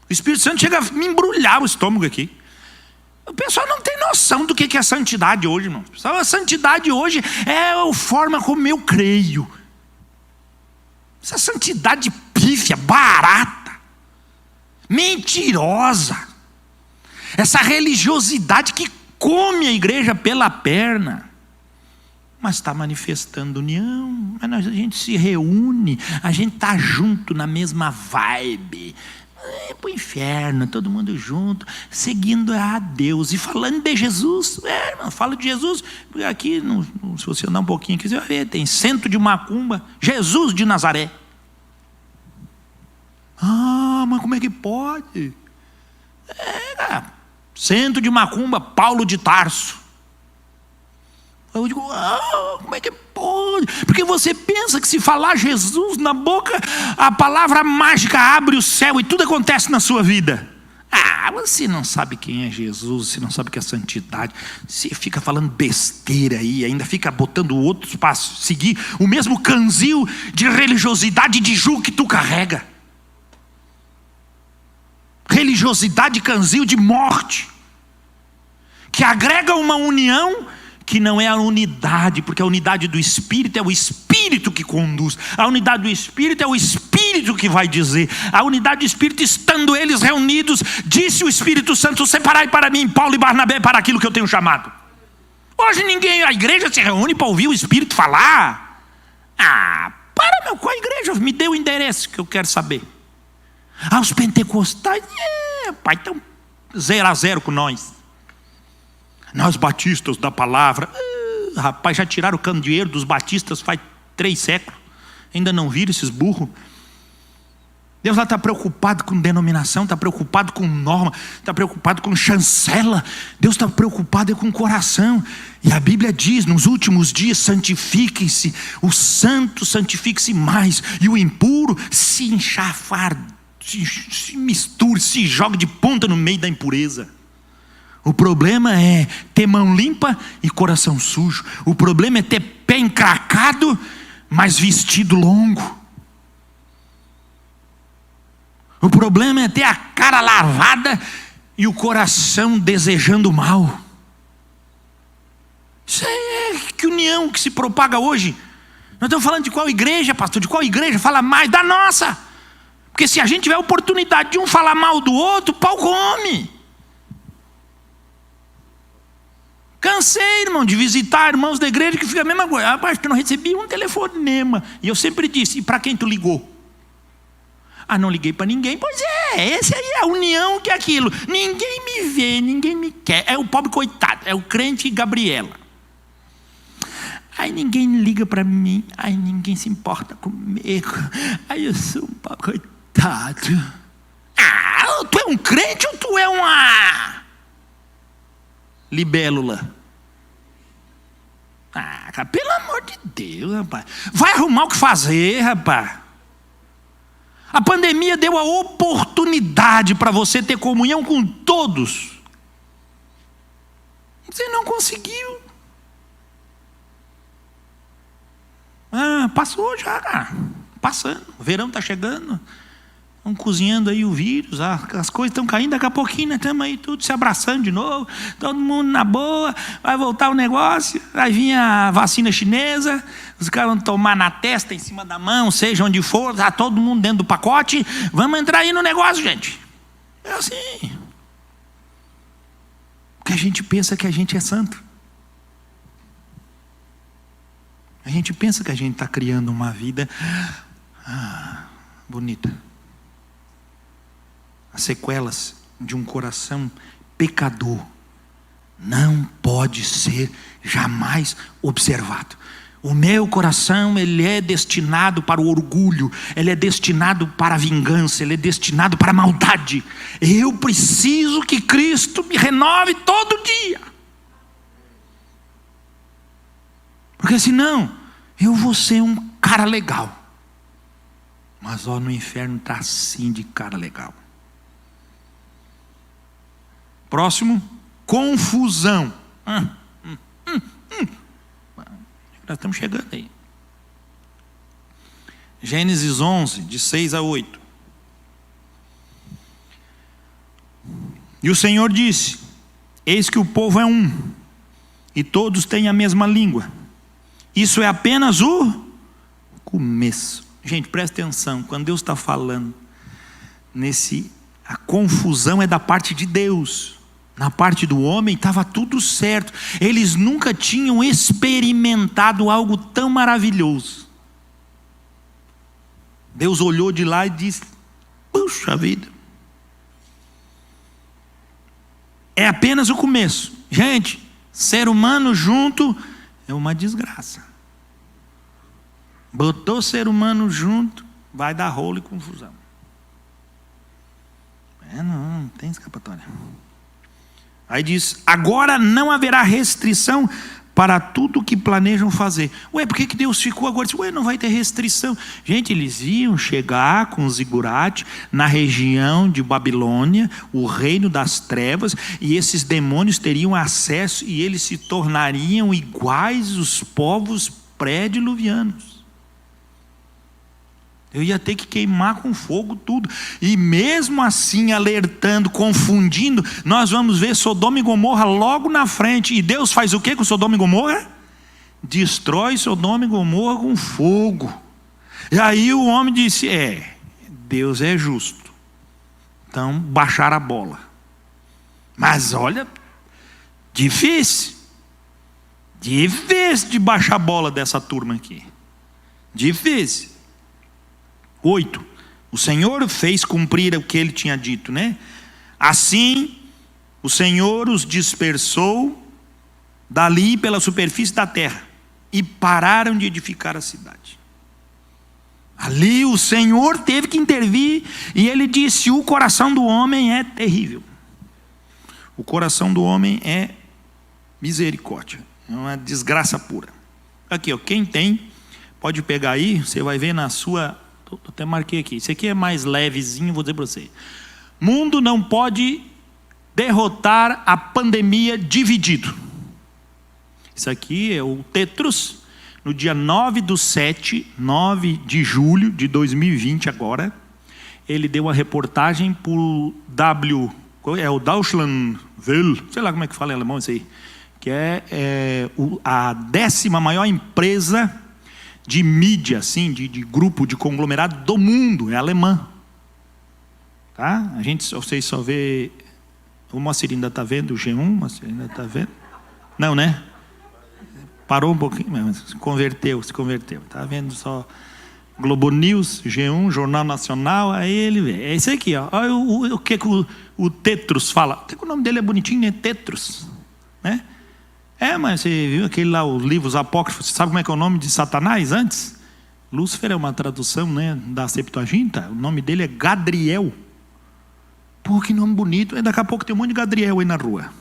O Espírito Santo chega a me embrulhar o estômago aqui. O pessoal não tem noção do que é santidade hoje, irmão. A santidade hoje é a forma como eu creio. Essa santidade pífia, barata, mentirosa. Essa religiosidade que come a igreja pela perna. mas está manifestando união. Mas a gente se reúne, a gente está junto na mesma vibe. Para o inferno, todo mundo junto, seguindo a Deus e falando de Jesus. Irmão, fala de Jesus. Aqui, se você andar um pouquinho aqui, você vai ver, tem centro de macumba, Jesus de Nazaré. Mas como é que pode? Centro de macumba, Paulo de Tarso. Eu digo, como é que pode? Porque você pensa que se falar Jesus na boca, a palavra mágica abre o céu e tudo acontece na sua vida. Você não sabe quem é Jesus, você não sabe o que é santidade, você fica falando besteira aí, ainda fica botando outros para seguir o mesmo canzil de religiosidade de jugo que tu carrega. Religiosidade canzil de morte, que agrega uma união que não é a unidade, porque a unidade do Espírito é o Espírito que conduz. A unidade do Espírito é o Espírito que vai dizer. A unidade do Espírito, estando eles reunidos, disse o Espírito Santo: separai para mim Paulo e Barnabé para aquilo que eu tenho chamado. Hoje a igreja se reúne para ouvir o Espírito falar. Qual a igreja? Me dê o endereço que eu quero saber. Os pentecostais, pai, estão 0-0 com nós. Nós batistas da palavra, rapaz, já tiraram o candeeiro dos batistas faz 3 séculos. Ainda não viram esses burros? Deus lá está preocupado com denominação, está preocupado com norma, está preocupado com chancela. Deus está preocupado com o coração. E a Bíblia diz, nos últimos dias, santifiquem-se. O santo santifique-se mais, e o impuro se enxafarde, se misture, se jogue de ponta no meio da impureza. O problema é ter mão limpa e coração sujo. O problema é ter pé encracado, mas vestido longo. O problema é ter a cara lavada e o coração desejando mal. Isso é que união que se propaga hoje. Nós estamos falando de qual igreja, pastor? De qual igreja? Fala mais da nossa. Porque se a gente tiver a oportunidade de um falar mal do outro, o pau come. Cansei, irmão, de visitar irmãos da igreja que fica a mesma coisa. Rapaz, eu não recebi um telefonema. E eu sempre disse: e para quem tu ligou? Não liguei para ninguém. Pois esse aí é a união que é aquilo. Ninguém me vê, ninguém me quer. É o pobre coitado, é o crente Gabriela. Aí ninguém liga para mim. Aí ninguém se importa comigo. Aí eu sou um pobre coitado. Tu é um crente ou tu é uma libélula? Cara, pelo amor de Deus, rapaz. Vai arrumar o que fazer, rapaz. A pandemia deu a oportunidade para você ter comunhão com todos. Você não conseguiu. Passou já, cara. Passando. O verão está chegando. Estão cozinhando aí o vírus, as coisas estão caindo, daqui a pouquinho nós estamos aí tudo se abraçando de novo, todo mundo na boa, vai voltar o negócio, vai vir a vacina chinesa, os caras vão tomar na testa, em cima da mão, seja onde for, está todo mundo dentro do pacote, vamos entrar aí no negócio, gente. É assim. Porque a gente pensa que a gente é santo. A gente pensa que a gente está criando uma vida bonita. As sequelas de um coração pecador não pode ser jamais observado. O meu coração, ele é destinado para o orgulho, ele é destinado para a vingança, ele é destinado para a maldade. Eu preciso que Cristo me renove todo dia. Porque senão, eu vou ser um cara legal. Mas no inferno está assim de cara legal. Próximo, confusão. Nós estamos chegando aí. Gênesis 11, de 6 a 8. E o Senhor disse: eis que o povo é um, e todos têm a mesma língua. Isso é apenas o começo. Gente, presta atenção, quando Deus está falando a confusão é da parte de Deus. Na parte do homem estava tudo certo. Eles nunca tinham experimentado algo tão maravilhoso. Deus olhou de lá e disse: puxa vida, é apenas o começo. Gente, ser humano junto é uma desgraça. Botou ser humano junto, vai dar rolo e confusão. Não tem escapatória. Aí diz: agora não haverá restrição para tudo que planejam fazer. Ué, por que Deus ficou agora? Ué, não vai ter restrição. Gente, eles iam chegar com os zigurate na região de Babilônia, o reino das trevas, e esses demônios teriam acesso e eles se tornariam iguais os povos pré-diluvianos. Eu ia ter que queimar com fogo tudo. E mesmo assim, alertando, confundindo, nós vamos ver Sodoma e Gomorra logo na frente. E Deus faz o que com Sodoma e Gomorra? Destrói Sodoma e Gomorra com fogo. E aí o homem disse: Deus é justo. Então, baixar a bola. Mas olha, difícil de baixar a bola dessa turma aqui. Difícil. 8. O Senhor fez cumprir o que ele tinha dito, né? Assim, o Senhor os dispersou dali pela superfície da terra e pararam de edificar a cidade. Ali o Senhor teve que intervir e ele disse: o coração do homem é terrível. O coração do homem é misericórdia, é uma desgraça pura. Aqui, ó, quem tem, pode pegar aí, você vai ver na sua... Eu até marquei aqui. Esse aqui é mais levezinho, vou dizer para você. Mundo não pode derrotar a pandemia dividido. Isso aqui é o Tetros, no dia 9 de julho de 2020 agora. Ele deu uma reportagem para o o Deutschland Welle, sei lá como é que fala em alemão isso aí, que é a 10ª maior empresa de mídia, assim, de grupo, de conglomerado do mundo, é alemã. Tá? Vocês só vê... O Moacir ainda está vendo o G1? O Moacir ainda está vendo? Não, né? Parou um pouquinho, mas se converteu. Está vendo só Globo News, G1, Jornal Nacional, aí ele vê. É isso aqui, ó. Olha o que o Tetros fala. Até que o nome dele é bonitinho, né? Tetros. Né? Mas você viu aquele lá, os livros apócrifos, você sabe como é que é o nome de Satanás antes? Lúcifer é uma tradução, né, da Septuaginta, o nome dele é Gadriel. Pô, que nome bonito. Daqui a pouco tem um monte de Gadriel aí na rua.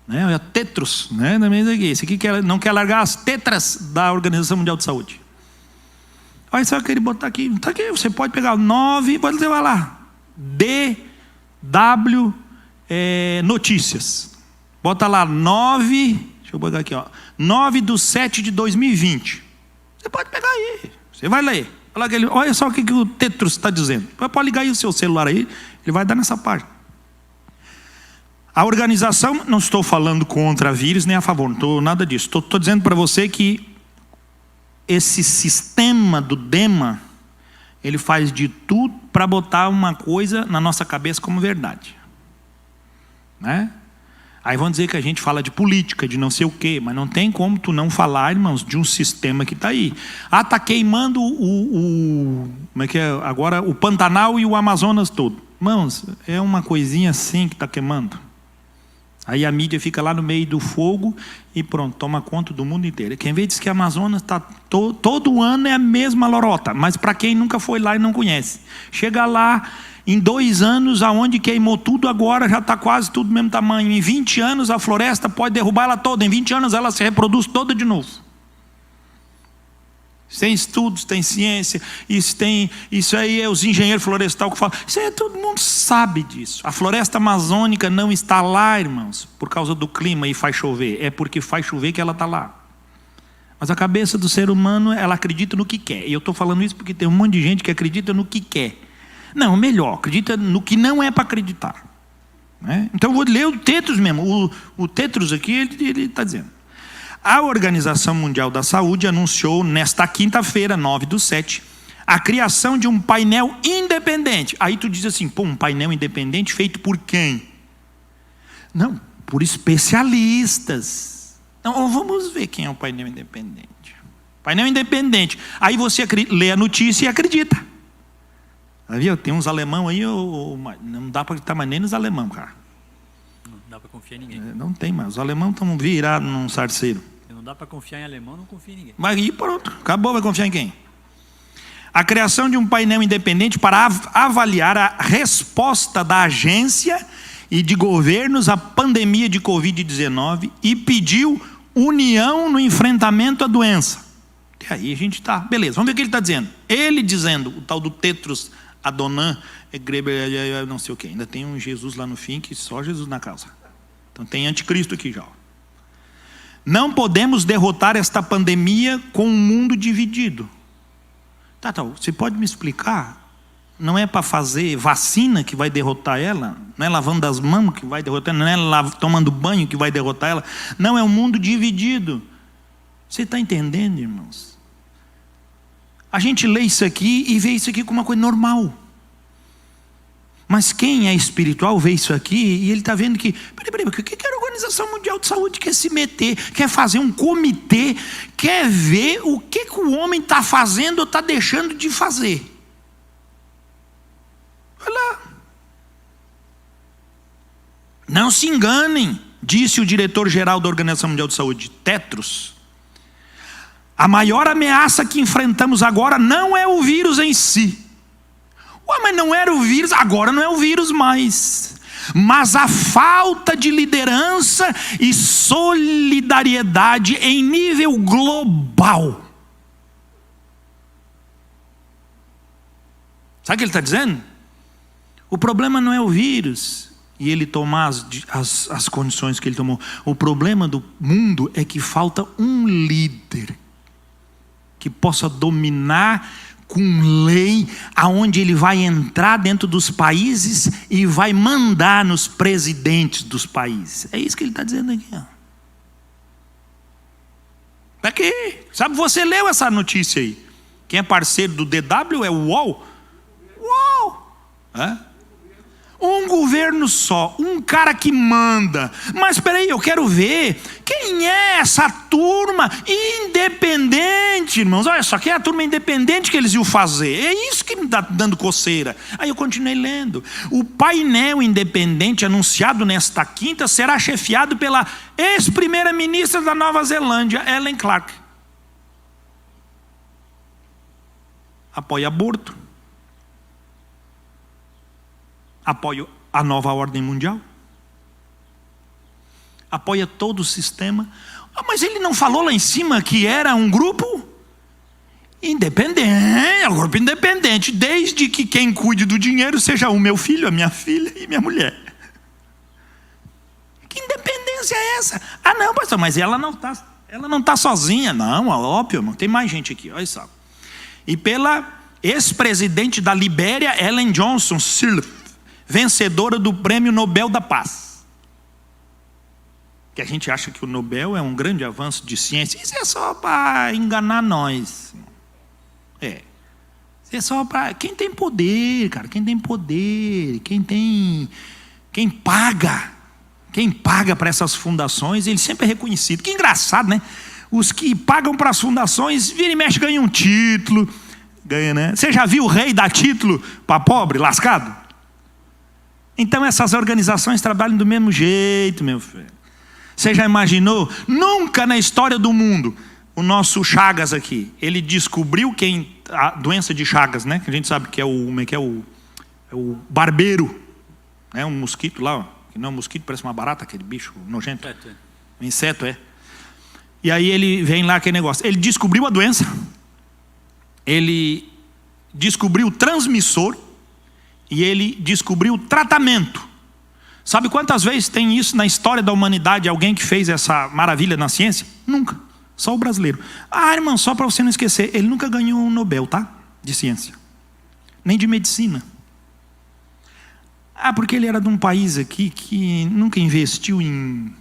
É Tetros, né? Esse aqui não quer largar as tetras da Organização Mundial de Saúde. Olha só que ele botar aqui, tá aqui, você pode pegar o 9, pode levar lá, DW Notícias. Bota lá 9, deixa eu botar aqui, ó, 9/7/2020. Você pode pegar aí, você vai ler. Olha só o que o Tetros está dizendo. Pode ligar aí o seu celular aí, ele vai dar nessa página. A organização, não estou falando contra vírus nem a favor, não estou nada disso. Estou dizendo para você que esse sistema do Dema, ele faz de tudo para botar uma coisa na nossa cabeça como verdade. Né? Aí vão dizer que a gente fala de política, de não sei o quê, mas não tem como tu não falar, irmãos, de um sistema que está aí. Está queimando como é que é? Agora o Pantanal e o Amazonas todo. Irmãos, é uma coisinha assim que está queimando. Aí a mídia fica lá no meio do fogo e pronto, toma conta do mundo inteiro. Quem vê diz que a Amazonas está todo ano é a mesma lorota, mas para quem nunca foi lá e não conhece, chega lá em 2 anos, aonde queimou tudo, agora já está quase tudo do mesmo tamanho. Em 20 anos a floresta pode derrubar ela toda, em 20 anos ela se reproduz toda de novo. Tem estudos, tem ciência, isso aí é os engenheiros florestais que falam. Isso aí todo mundo sabe disso. A floresta amazônica não está lá, irmãos, por causa do clima e faz chover. É porque faz chover que ela está lá. Mas a cabeça do ser humano, ela acredita no que quer. E eu estou falando isso porque tem um monte de gente que acredita no que quer. Não, melhor, acredita no que não é para acreditar. Né? Então eu vou ler o Tetros mesmo. O Tetros aqui, ele está dizendo. A Organização Mundial da Saúde anunciou nesta quinta-feira, 9/7, a criação de um painel independente. Aí tu diz assim, um painel independente feito por quem? Não, por especialistas. Então, vamos ver quem é o painel independente. Painel independente. Aí você lê a notícia e acredita. Viu? Tem uns alemão aí, não dá para acreditar mais nem nos alemão, cara. Não dá para confiar em ninguém. Não tem mais. Os alemãos estão virados num sarceiro. Não dá para confiar em alemão, não confia em ninguém. Mas e pronto, acabou, vai confiar em quem? A criação de um painel independente para avaliar a resposta da agência e de governos à pandemia de Covid-19 e pediu união no enfrentamento à doença. E aí a gente está, beleza, vamos ver o que ele está dizendo. Ele dizendo, o tal do Tetros Adonã, não sei o que, ainda tem um Jesus lá no fim, que só Jesus na causa. Então tem anticristo aqui já. Não podemos derrotar esta pandemia com um mundo dividido. Tá, você pode me explicar? Não é para fazer vacina que vai derrotar ela? Não é lavando as mãos que vai derrotar ela? Não é tomando banho que vai derrotar ela? Não, é um mundo dividido. Você está entendendo, irmãos? A gente lê isso aqui e vê isso aqui como uma coisa normal. Mas quem é espiritual vê isso aqui e ele está vendo que, peraí, o que a Organização Mundial de Saúde quer se meter? Quer fazer um comitê, quer ver o que o homem está fazendo ou está deixando de fazer. Olha lá. Não se enganem, disse o diretor-geral da Organização Mundial de Saúde, Tedros. A maior ameaça que enfrentamos agora não é o vírus em si. Ué, mas não era o vírus, agora não é o vírus mais. Mas a falta de liderança e solidariedade em nível global. Sabe o que ele está dizendo? O problema não é o vírus e ele tomar as condições que ele tomou. O problema do mundo é que falta um líder que possa dominar com lei, aonde ele vai entrar dentro dos países e vai mandar nos presidentes dos países. É isso que ele está dizendo aqui. Está aqui. Sabe, você leu essa notícia aí. Quem é parceiro do DW é o UOL. UOL. Um governo só, um cara que manda. Mas espera aí, eu quero ver quem é essa turma independente, irmãos. Olha só, quem é a turma independente que eles iam fazer? É isso que me está dando coceira. Aí eu continuei lendo. O painel independente anunciado nesta quinta será chefiado pela ex-primeira-ministra da Nova Zelândia, Ellen Clark. Apoia aborto. Apoia a nova ordem mundial. Apoia todo o sistema. Mas ele não falou lá em cima que era um grupo independente, um grupo independente, desde que quem cuide do dinheiro seja o meu filho, a minha filha e minha mulher. Que independência é essa? Ah não, pastor, mas ela não está sozinha. Não, óbvio, irmão, tem mais gente aqui, olha só. E pela ex-presidente da Libéria, Ellen Johnson Sirleaf, vencedora do Prêmio Nobel da Paz. Que a gente acha que o Nobel é um grande avanço de ciência. Isso é só para enganar nós. Isso é só para quem tem poder, cara. Quem tem poder, quem paga para essas fundações, ele sempre é reconhecido. Que engraçado, né? Os que pagam para as fundações, vira e mexe, ganham um título. Ganha, né? Você já viu o rei dar título para pobre, lascado? Então essas organizações trabalham do mesmo jeito, meu filho. Você já imaginou? Nunca na história do mundo, o nosso Chagas aqui, ele descobriu a doença de Chagas, né? Que a gente sabe que é o barbeiro, né? Um mosquito lá, que não é um mosquito, parece uma barata, aquele bicho nojento. Um inseto, é. E aí ele vem lá aquele negócio. Ele descobriu a doença, ele descobriu o transmissor, e ele descobriu o tratamento. Sabe quantas vezes tem isso na história da humanidade, alguém que fez essa maravilha na ciência? Nunca. Só o brasileiro. Ah, irmão, só para você não esquecer, ele nunca ganhou um Nobel, tá? De ciência. Nem de medicina. Ah, porque ele era de um país aqui que nunca investiu em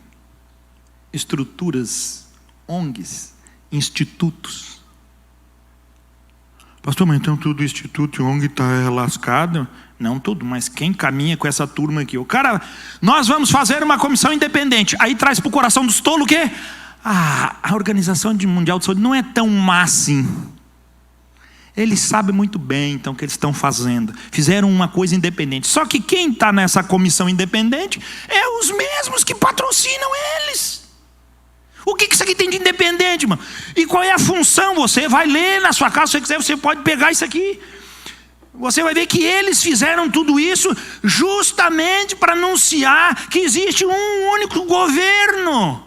estruturas, ONGs, institutos. Pastor, mas então tudo instituto e ONG está lascado? Não tudo, mas quem caminha com essa turma aqui. O cara, nós vamos fazer uma comissão independente. Aí traz para o coração dos tolos o quê? A Organização Mundial de Saúde não é tão má assim. Eles sabem muito bem, então, o que eles estão fazendo. Fizeram uma coisa independente. Só que quem está nessa comissão independente é os mesmos que patrocinam eles. O que isso aqui tem de independente, mano? E qual é a função? Você vai ler na sua casa, se você quiser, você pode pegar isso aqui. Você vai ver que eles fizeram tudo isso justamente para anunciar que existe um único governo.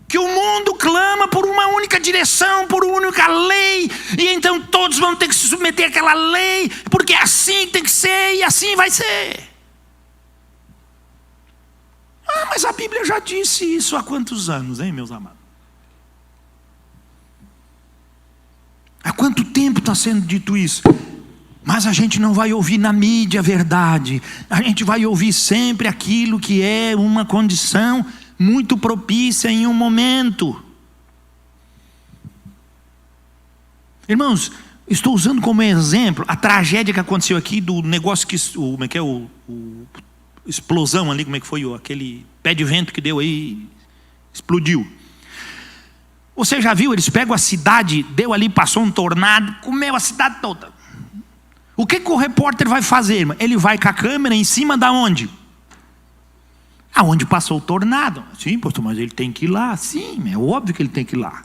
Que o mundo clama por uma única direção, por uma única lei, e então todos vão ter que se submeter àquela lei, porque assim tem que ser e assim vai ser. Mas a Bíblia já disse isso há quantos anos, hein, meus amados? Há quanto tempo está sendo dito isso? Mas a gente não vai ouvir na mídia a verdade, a gente vai ouvir sempre aquilo que é uma condição muito propícia em um momento. Irmãos, estou usando como exemplo a tragédia que aconteceu aqui do negócio que como é que é o explosão ali, como é que foi aquele pé de vento que deu aí, explodiu. Você já viu? Eles pegam a cidade, deu ali, passou um tornado, comeu a cidade toda. O que o repórter vai fazer, irmão? Ele vai com a câmera em cima da onde? Aonde passou o tornado. Sim, pastor, mas ele tem que ir lá. Sim, é óbvio que ele tem que ir lá.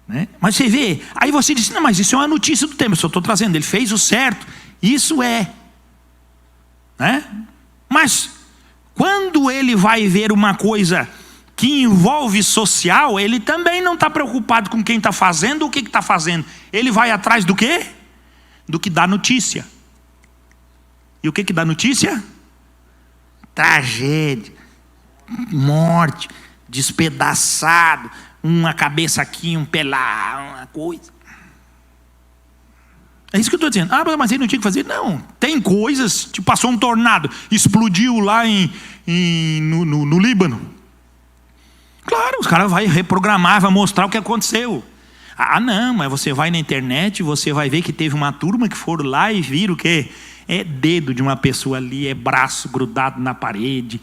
Né? Mas você vê, aí você diz, não, mas isso é uma notícia do tempo, eu só estou trazendo, ele fez o certo. Isso é. Né? Mas, quando ele vai ver uma coisa que envolve social, ele também não está preocupado com quem está fazendo ou o que está fazendo. Ele vai atrás do quê? Do que dá notícia. E o que dá notícia? Tragédia, morte, despedaçado, uma cabeça aqui, um pé lá, uma coisa. É isso que eu estou dizendo. Mas ele não tinha que fazer? Não, tem coisas, tipo, passou um tornado, explodiu lá no Líbano. Claro, os caras vão reprogramar, vão mostrar o que aconteceu. Não, mas você vai na internet, você vai ver que teve uma turma que foram lá e viram o quê? É dedo de uma pessoa ali, é braço grudado na parede.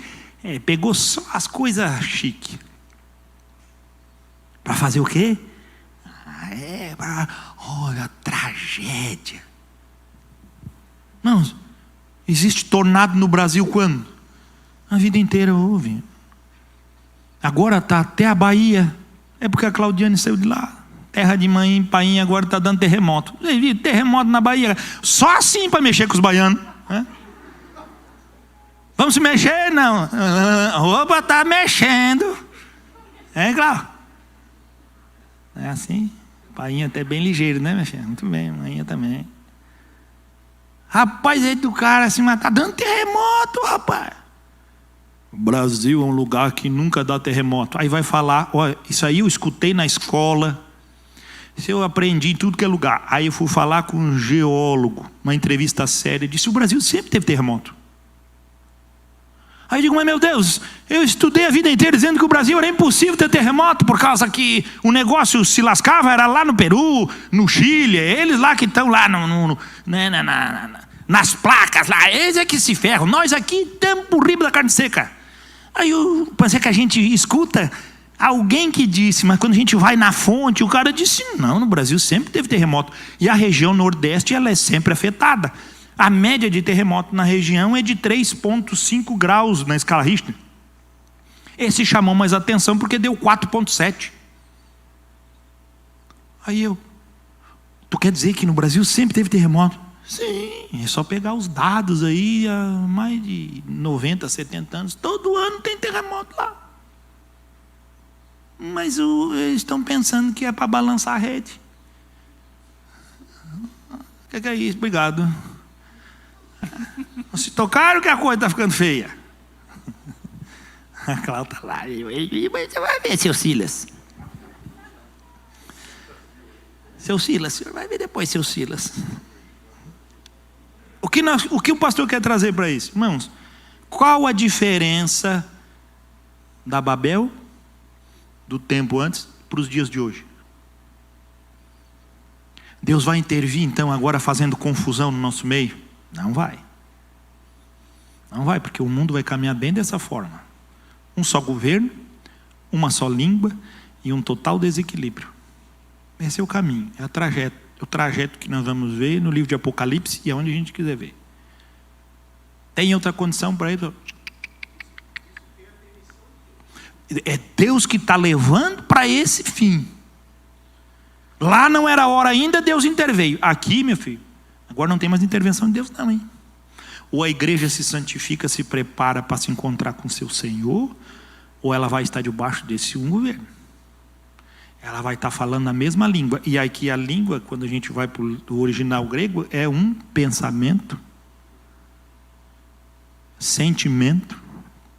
Pegou só as coisas chiques. Para fazer o quê? Olha, tragédia. Não, existe tornado no Brasil quando? A vida inteira houve. Agora está até a Bahia. É porque a Claudiane saiu de lá. Terra de mãe, painha, agora está dando terremoto. Terremoto na Bahia. Só assim para mexer com os baianos. Né? Vamos se mexer? Não. Opa, está mexendo. Cláudio? É assim. Painha até bem ligeiro, né, minha filha? Muito bem, painha também. Rapaz, aí do cara assim, mas está dando terremoto, rapaz. O Brasil é um lugar que nunca dá terremoto. Aí vai falar, olha, isso aí eu escutei na escola. Isso eu aprendi em tudo que é lugar. Aí eu fui falar com um geólogo, uma entrevista séria, disse: o Brasil sempre teve terremoto. Aí eu digo: mas meu Deus, eu estudei a vida inteira dizendo que o Brasil era impossível ter terremoto, por causa que o negócio se lascava, era lá no Peru, no Chile, eles lá que estão lá nas placas lá, eles é que se ferram, nós aqui estamos por riba da carne seca. Aí eu pensei que a gente escuta alguém que disse, mas quando a gente vai na fonte, o cara disse: não, no Brasil sempre teve terremoto. E a região nordeste, ela é sempre afetada. A média de terremoto na região é de 3,5 graus na escala Richter. Esse chamou mais atenção porque deu 4,7. Aí tu quer dizer que no Brasil sempre teve terremoto? Sim, é só pegar os dados aí, há mais de 90, 70 anos, todo ano tem terremoto lá. Mas eles estão pensando que é para balançar a rede. O que é isso? Obrigado. Se tocaram que a coisa está ficando feia. A Cláudia está lá. Você vai ver, seu Silas. Seu Silas, o senhor vai ver depois, seu Silas. O que o pastor quer trazer para isso? Irmãos, qual a diferença da Babel, do tempo antes, para os dias de hoje? Deus vai intervir então agora fazendo confusão no nosso meio? Não vai. Não vai, porque o mundo vai caminhar bem dessa forma. Um só governo, uma só língua e um total desequilíbrio. Esse é o caminho, é o trajeto que nós vamos ver no livro de Apocalipse e aonde a gente quiser ver. Tem outra condição para isso? É Deus que está levando para esse fim. Lá não era a hora ainda, Deus interveio. Aqui, meu filho, agora não tem mais intervenção de Deus não, hein? Ou a igreja se santifica, se prepara para se encontrar com seu Senhor, ou ela vai estar debaixo desse governo. Ela vai estar falando a mesma língua. E aqui a língua, quando a gente vai para o original grego, é um pensamento, sentimento,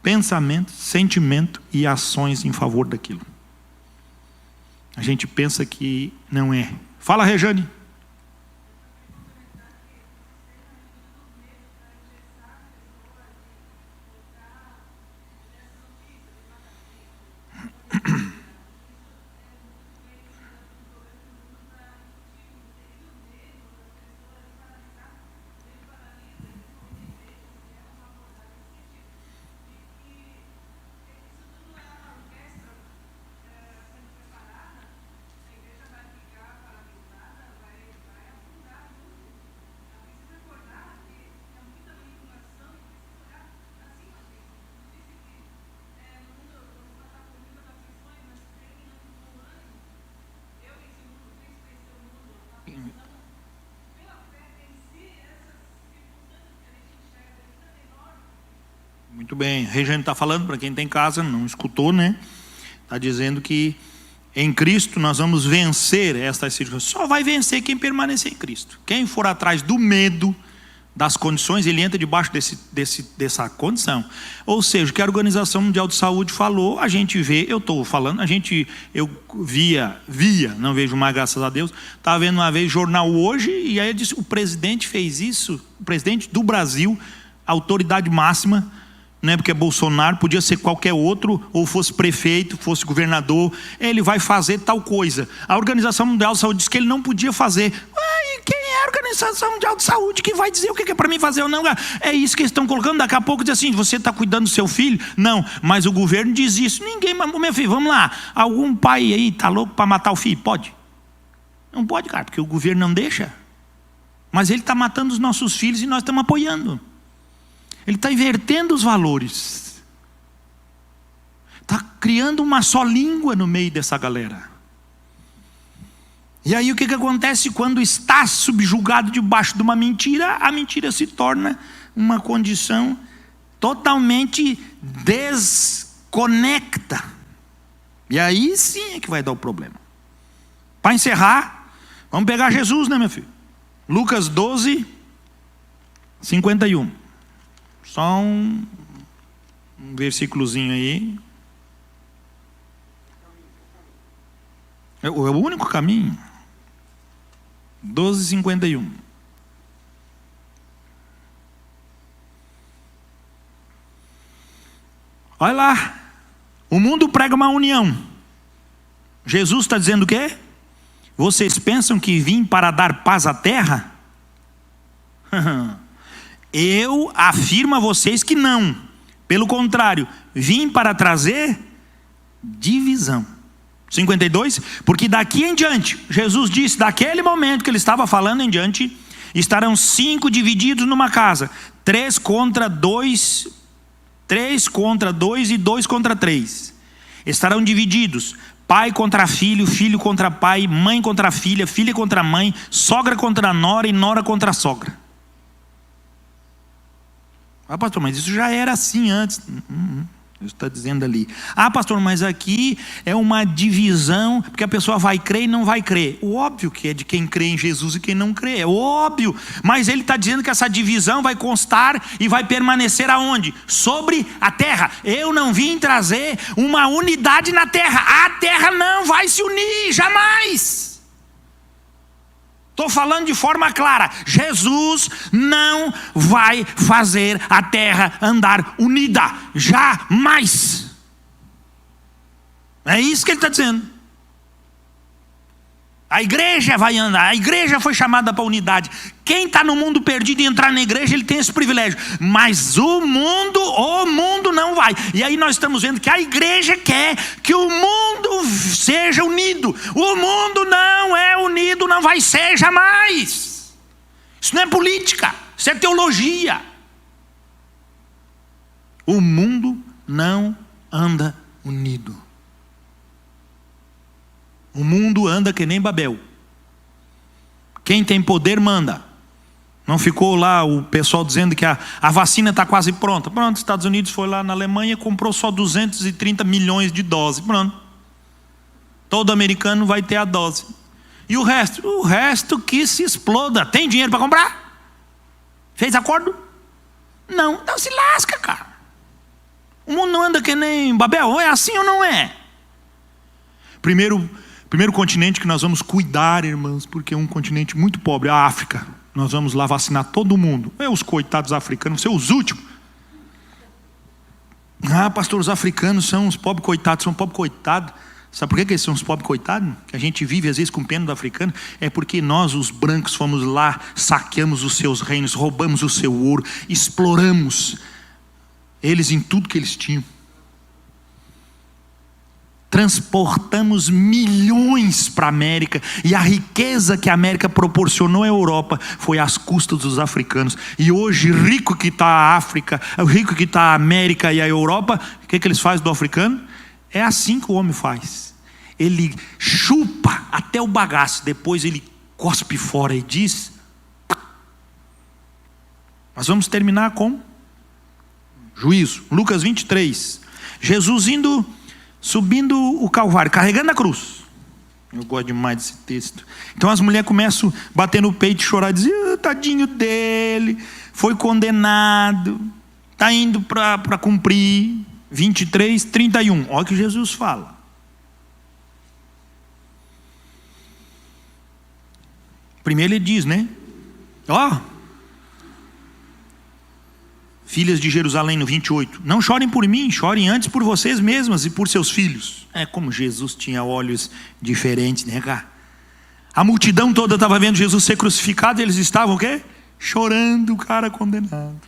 pensamento, sentimento e ações em favor daquilo. A gente pensa que não é. Fala, Rejane. Muito bem, a Regiane está falando, para quem está em casa, não escutou, né? Está dizendo que em Cristo nós vamos vencer estas circunstâncias. Só vai vencer quem permanecer em Cristo. Quem for atrás do medo, das condições, ele entra debaixo dessa condição. Ou seja, o que a Organização Mundial de Saúde falou, a gente vê, eu estou falando, eu via, não vejo mais, graças a Deus, estava vendo uma vez jornal hoje, e aí disse, o presidente fez isso, o presidente do Brasil, autoridade máxima, não é porque é Bolsonaro, podia ser qualquer outro, ou fosse prefeito, fosse governador, ele vai fazer tal coisa. A Organização Mundial de Saúde disse que ele não podia fazer. E quem é a Organização Mundial de Saúde que vai dizer o que é para mim fazer ou não? É isso que eles estão colocando. Daqui a pouco diz assim, você está cuidando do seu filho? Não, mas o governo diz isso. Ninguém, meu filho, vamos lá, algum pai aí está louco para matar o filho? Pode? Não pode, cara, porque o governo não deixa. Mas ele está matando os nossos filhos e nós estamos apoiando. Ele está invertendo os valores. Está criando uma só língua no meio dessa galera. E aí o que acontece quando está subjugado debaixo de uma mentira? A mentira se torna uma condição totalmente desconecta. E aí sim é que vai dar o problema. Para encerrar, vamos pegar Jesus, né, meu filho? Lucas 12, 51. Só um versículozinho aí. É o único caminho. 12:51. Olha lá. O mundo prega uma união. Jesus está dizendo o quê? Vocês pensam que vim para dar paz à terra? Eu afirmo a vocês que não. Pelo contrário, vim para trazer divisão. 52, porque daqui em diante, Jesus disse, daquele momento que ele estava falando em diante, estarão 5 divididos numa casa, 3 contra 2 e 2 contra 3. Estarão divididos, pai contra filho, filho contra pai, mãe contra filha, filha contra mãe, sogra contra nora e nora contra sogra. Ah, pastor, mas isso já era assim antes. Isso está dizendo ali. Ah, pastor, mas aqui é uma divisão, porque a pessoa vai crer e não vai crer. O óbvio que é de quem crê em Jesus e quem não crê, é óbvio. Mas ele está dizendo que essa divisão vai constar e vai permanecer aonde? Sobre a terra. Eu não vim trazer uma unidade na terra. A terra não vai se unir, jamais. Estou falando de forma clara, Jesus não vai fazer a terra andar unida, jamais. É isso que ele está dizendo. A igreja vai andar, a igreja foi chamada para a unidade. Quem está no mundo perdido e entrar na igreja, ele tem esse privilégio. Mas o mundo não vai. E aí nós estamos vendo que a igreja quer que o mundo seja unido. O mundo não é unido, não vai ser jamais. Isso não é política, isso é teologia. O mundo não anda unido. O mundo anda que nem Babel. Quem tem poder manda. Não ficou lá o pessoal dizendo que a vacina está quase pronta. Pronto, os Estados Unidos foi lá na Alemanha e comprou só 230 milhões de doses. Pronto. Todo americano vai ter a dose. E o resto? O resto que se exploda. Tem dinheiro para comprar? Fez acordo? Não. Então se lasca, cara. O mundo não anda que nem Babel. Ou é assim ou não é? Primeiro continente que nós vamos cuidar, irmãos, porque é um continente muito pobre, a África. Nós vamos lá vacinar todo mundo. Os coitados africanos, vão ser os últimos. Pastor, os africanos são os pobres coitados, são pobres coitados. Sabe por que eles são os pobres coitados? Que a gente vive às vezes com pena do africano. É porque nós, os brancos, fomos lá, saqueamos os seus reinos, roubamos o seu ouro, exploramos eles em tudo que eles tinham. Transportamos milhões para a América, e a riqueza que a América proporcionou à Europa foi às custas dos africanos. E hoje, rico que está a África, rico que está a América e a Europa, o que eles fazem do africano? É assim que o homem faz. Ele chupa até o bagaço, depois ele cospe fora e diz. Nós vamos terminar com juízo. Lucas 23. Jesus subindo o Calvário, carregando a cruz. Eu gosto demais desse texto. Então as mulheres começam a bater no peito e chorar, dizer, tadinho dele, foi condenado, está indo para cumprir. 23, 31, olha o que Jesus fala. Primeiro ele diz, né? Filhas de Jerusalém, no 28, não chorem por mim, chorem antes por vocês mesmas e por seus filhos. Como Jesus tinha olhos diferentes, né, cara? A multidão toda estava vendo Jesus ser crucificado, e eles estavam o quê? Chorando, o cara condenado.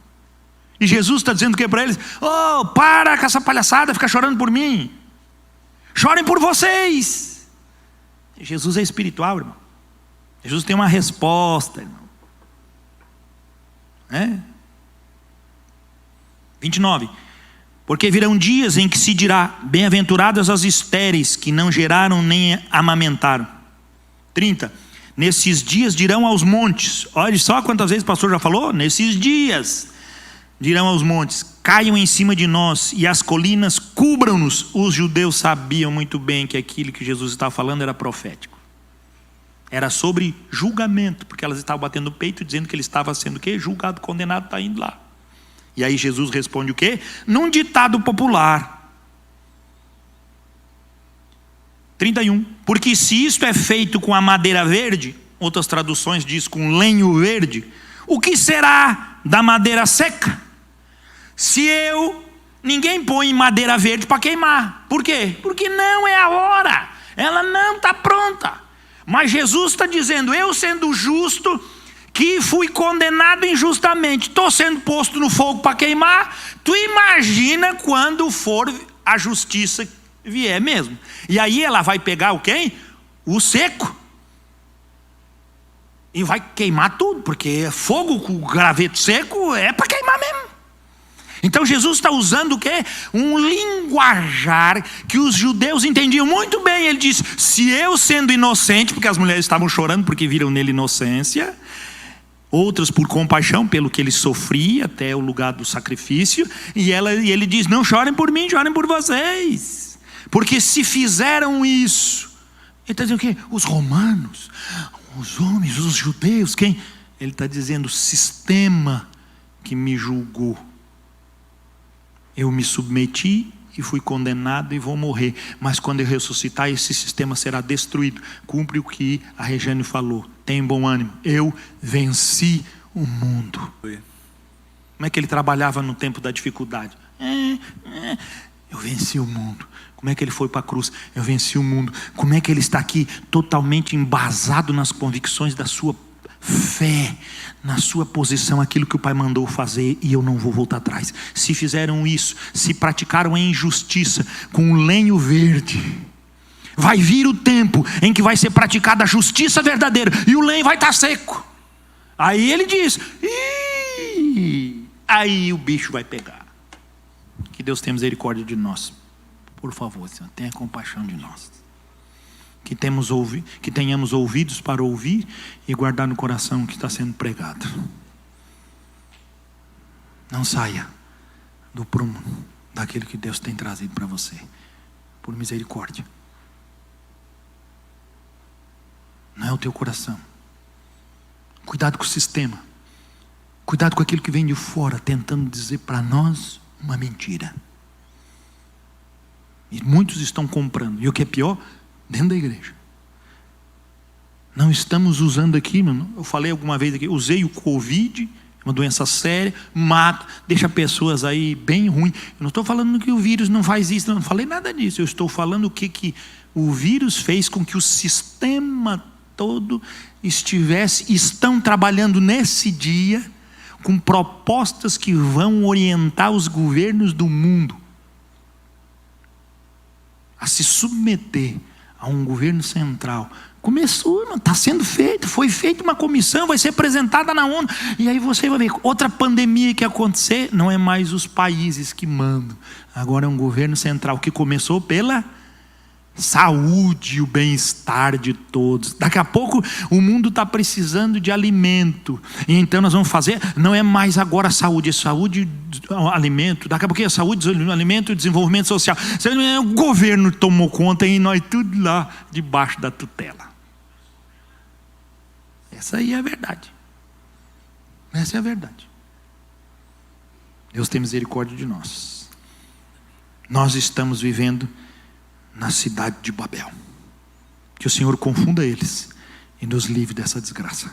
E Jesus está dizendo o que para eles? Para com essa palhaçada, fica chorando por mim. Chorem por vocês. Jesus é espiritual, irmão. Jesus tem uma resposta, irmão. 29. Porque virão dias em que se dirá, bem-aventuradas as estéreis, que não geraram nem amamentaram. 30. Nesses dias dirão aos montes, olha só quantas vezes o pastor já falou, nesses dias dirão aos montes, caiam em cima de nós, e as colinas cubram-nos. Os judeus sabiam muito bem que aquilo que Jesus estava falando era profético. Era sobre julgamento, porque elas estavam batendo o peito, dizendo que ele estava sendo o quê? Julgado, condenado, está indo lá. E aí Jesus responde o quê? Num ditado popular. 31. Porque se isto é feito com a madeira verde, outras traduções diz com lenho verde, o que será da madeira seca? Ninguém põe madeira verde para queimar. Por quê? Porque não é a hora. Ela não está pronta. Mas Jesus está dizendo, eu sendo justo, que fui condenado injustamente, estou sendo posto no fogo para queimar. Tu imagina quando for a justiça vier mesmo. E aí ela vai pegar o quem? O seco. E vai queimar tudo, porque fogo com graveto seco é para queimar mesmo. Então Jesus está usando o quê? Um linguajar que os judeus entendiam muito bem. Ele diz, se eu sendo inocente, porque as mulheres estavam chorando porque viram nele inocência, outras por compaixão pelo que ele sofria até o lugar do sacrifício, e ele diz, não chorem por mim, chorem por vocês, porque se fizeram isso, ele está dizendo o quê? Os romanos, os homens, os judeus, quem? Ele está dizendo, o sistema que me julgou, eu me submeti e fui condenado e vou morrer, mas quando eu ressuscitar, esse sistema será destruído. Cumpre o que a Regiane falou, tem bom ânimo, eu venci o mundo. Como é que ele trabalhava no tempo da dificuldade? Eu venci o mundo. Como é que ele foi para a cruz? Eu venci o mundo. Como é que ele está aqui totalmente embasado nas convicções da sua fé, na sua posição, aquilo que o Pai mandou fazer, e eu não vou voltar atrás. Se fizeram isso, se praticaram a injustiça com o lenho verde, vai vir o tempo em que vai ser praticada a justiça verdadeira e o lenho vai estar seco. Aí ele diz: aí o bicho vai pegar. Que Deus tenha misericórdia de nós. Por favor, Senhor, tenha compaixão de nós. Que tenhamos ouvidos para ouvir e guardar no coração o que está sendo pregado. Não saia do prumo daquilo que Deus tem trazido para você. Por misericórdia. Não é o teu coração. Cuidado com o sistema. Cuidado com aquilo que vem de fora, tentando dizer para nós uma mentira. E muitos estão comprando. E o que é pior, dentro da igreja. Não estamos usando aqui, eu falei alguma vez aqui, usei o Covid, uma doença séria, mata, deixa pessoas aí bem ruins. Eu não estou falando que o vírus não faz isso, não falei nada disso. Eu estou falando o que o vírus fez com que o sistema todo estão trabalhando nesse dia com propostas que vão orientar os governos do mundo a se submeter a um governo central. Começou, está sendo feito, foi feita uma comissão, vai ser apresentada na ONU, e aí você vai ver, outra pandemia que acontecer, não é mais os países que mandam, agora é um governo central que começou pela saúde e o bem-estar de todos. Daqui a pouco o mundo está precisando de alimento, e então nós vamos fazer, não é mais agora saúde, é saúde, alimento, daqui a pouco é saúde, alimento e desenvolvimento social. O governo tomou conta e nós tudo lá debaixo da tutela. Essa aí é a verdade. Essa é a verdade. Deus tem misericórdia de nós. Nós estamos vivendo na cidade de Babel. Que o Senhor confunda eles e nos livre dessa desgraça.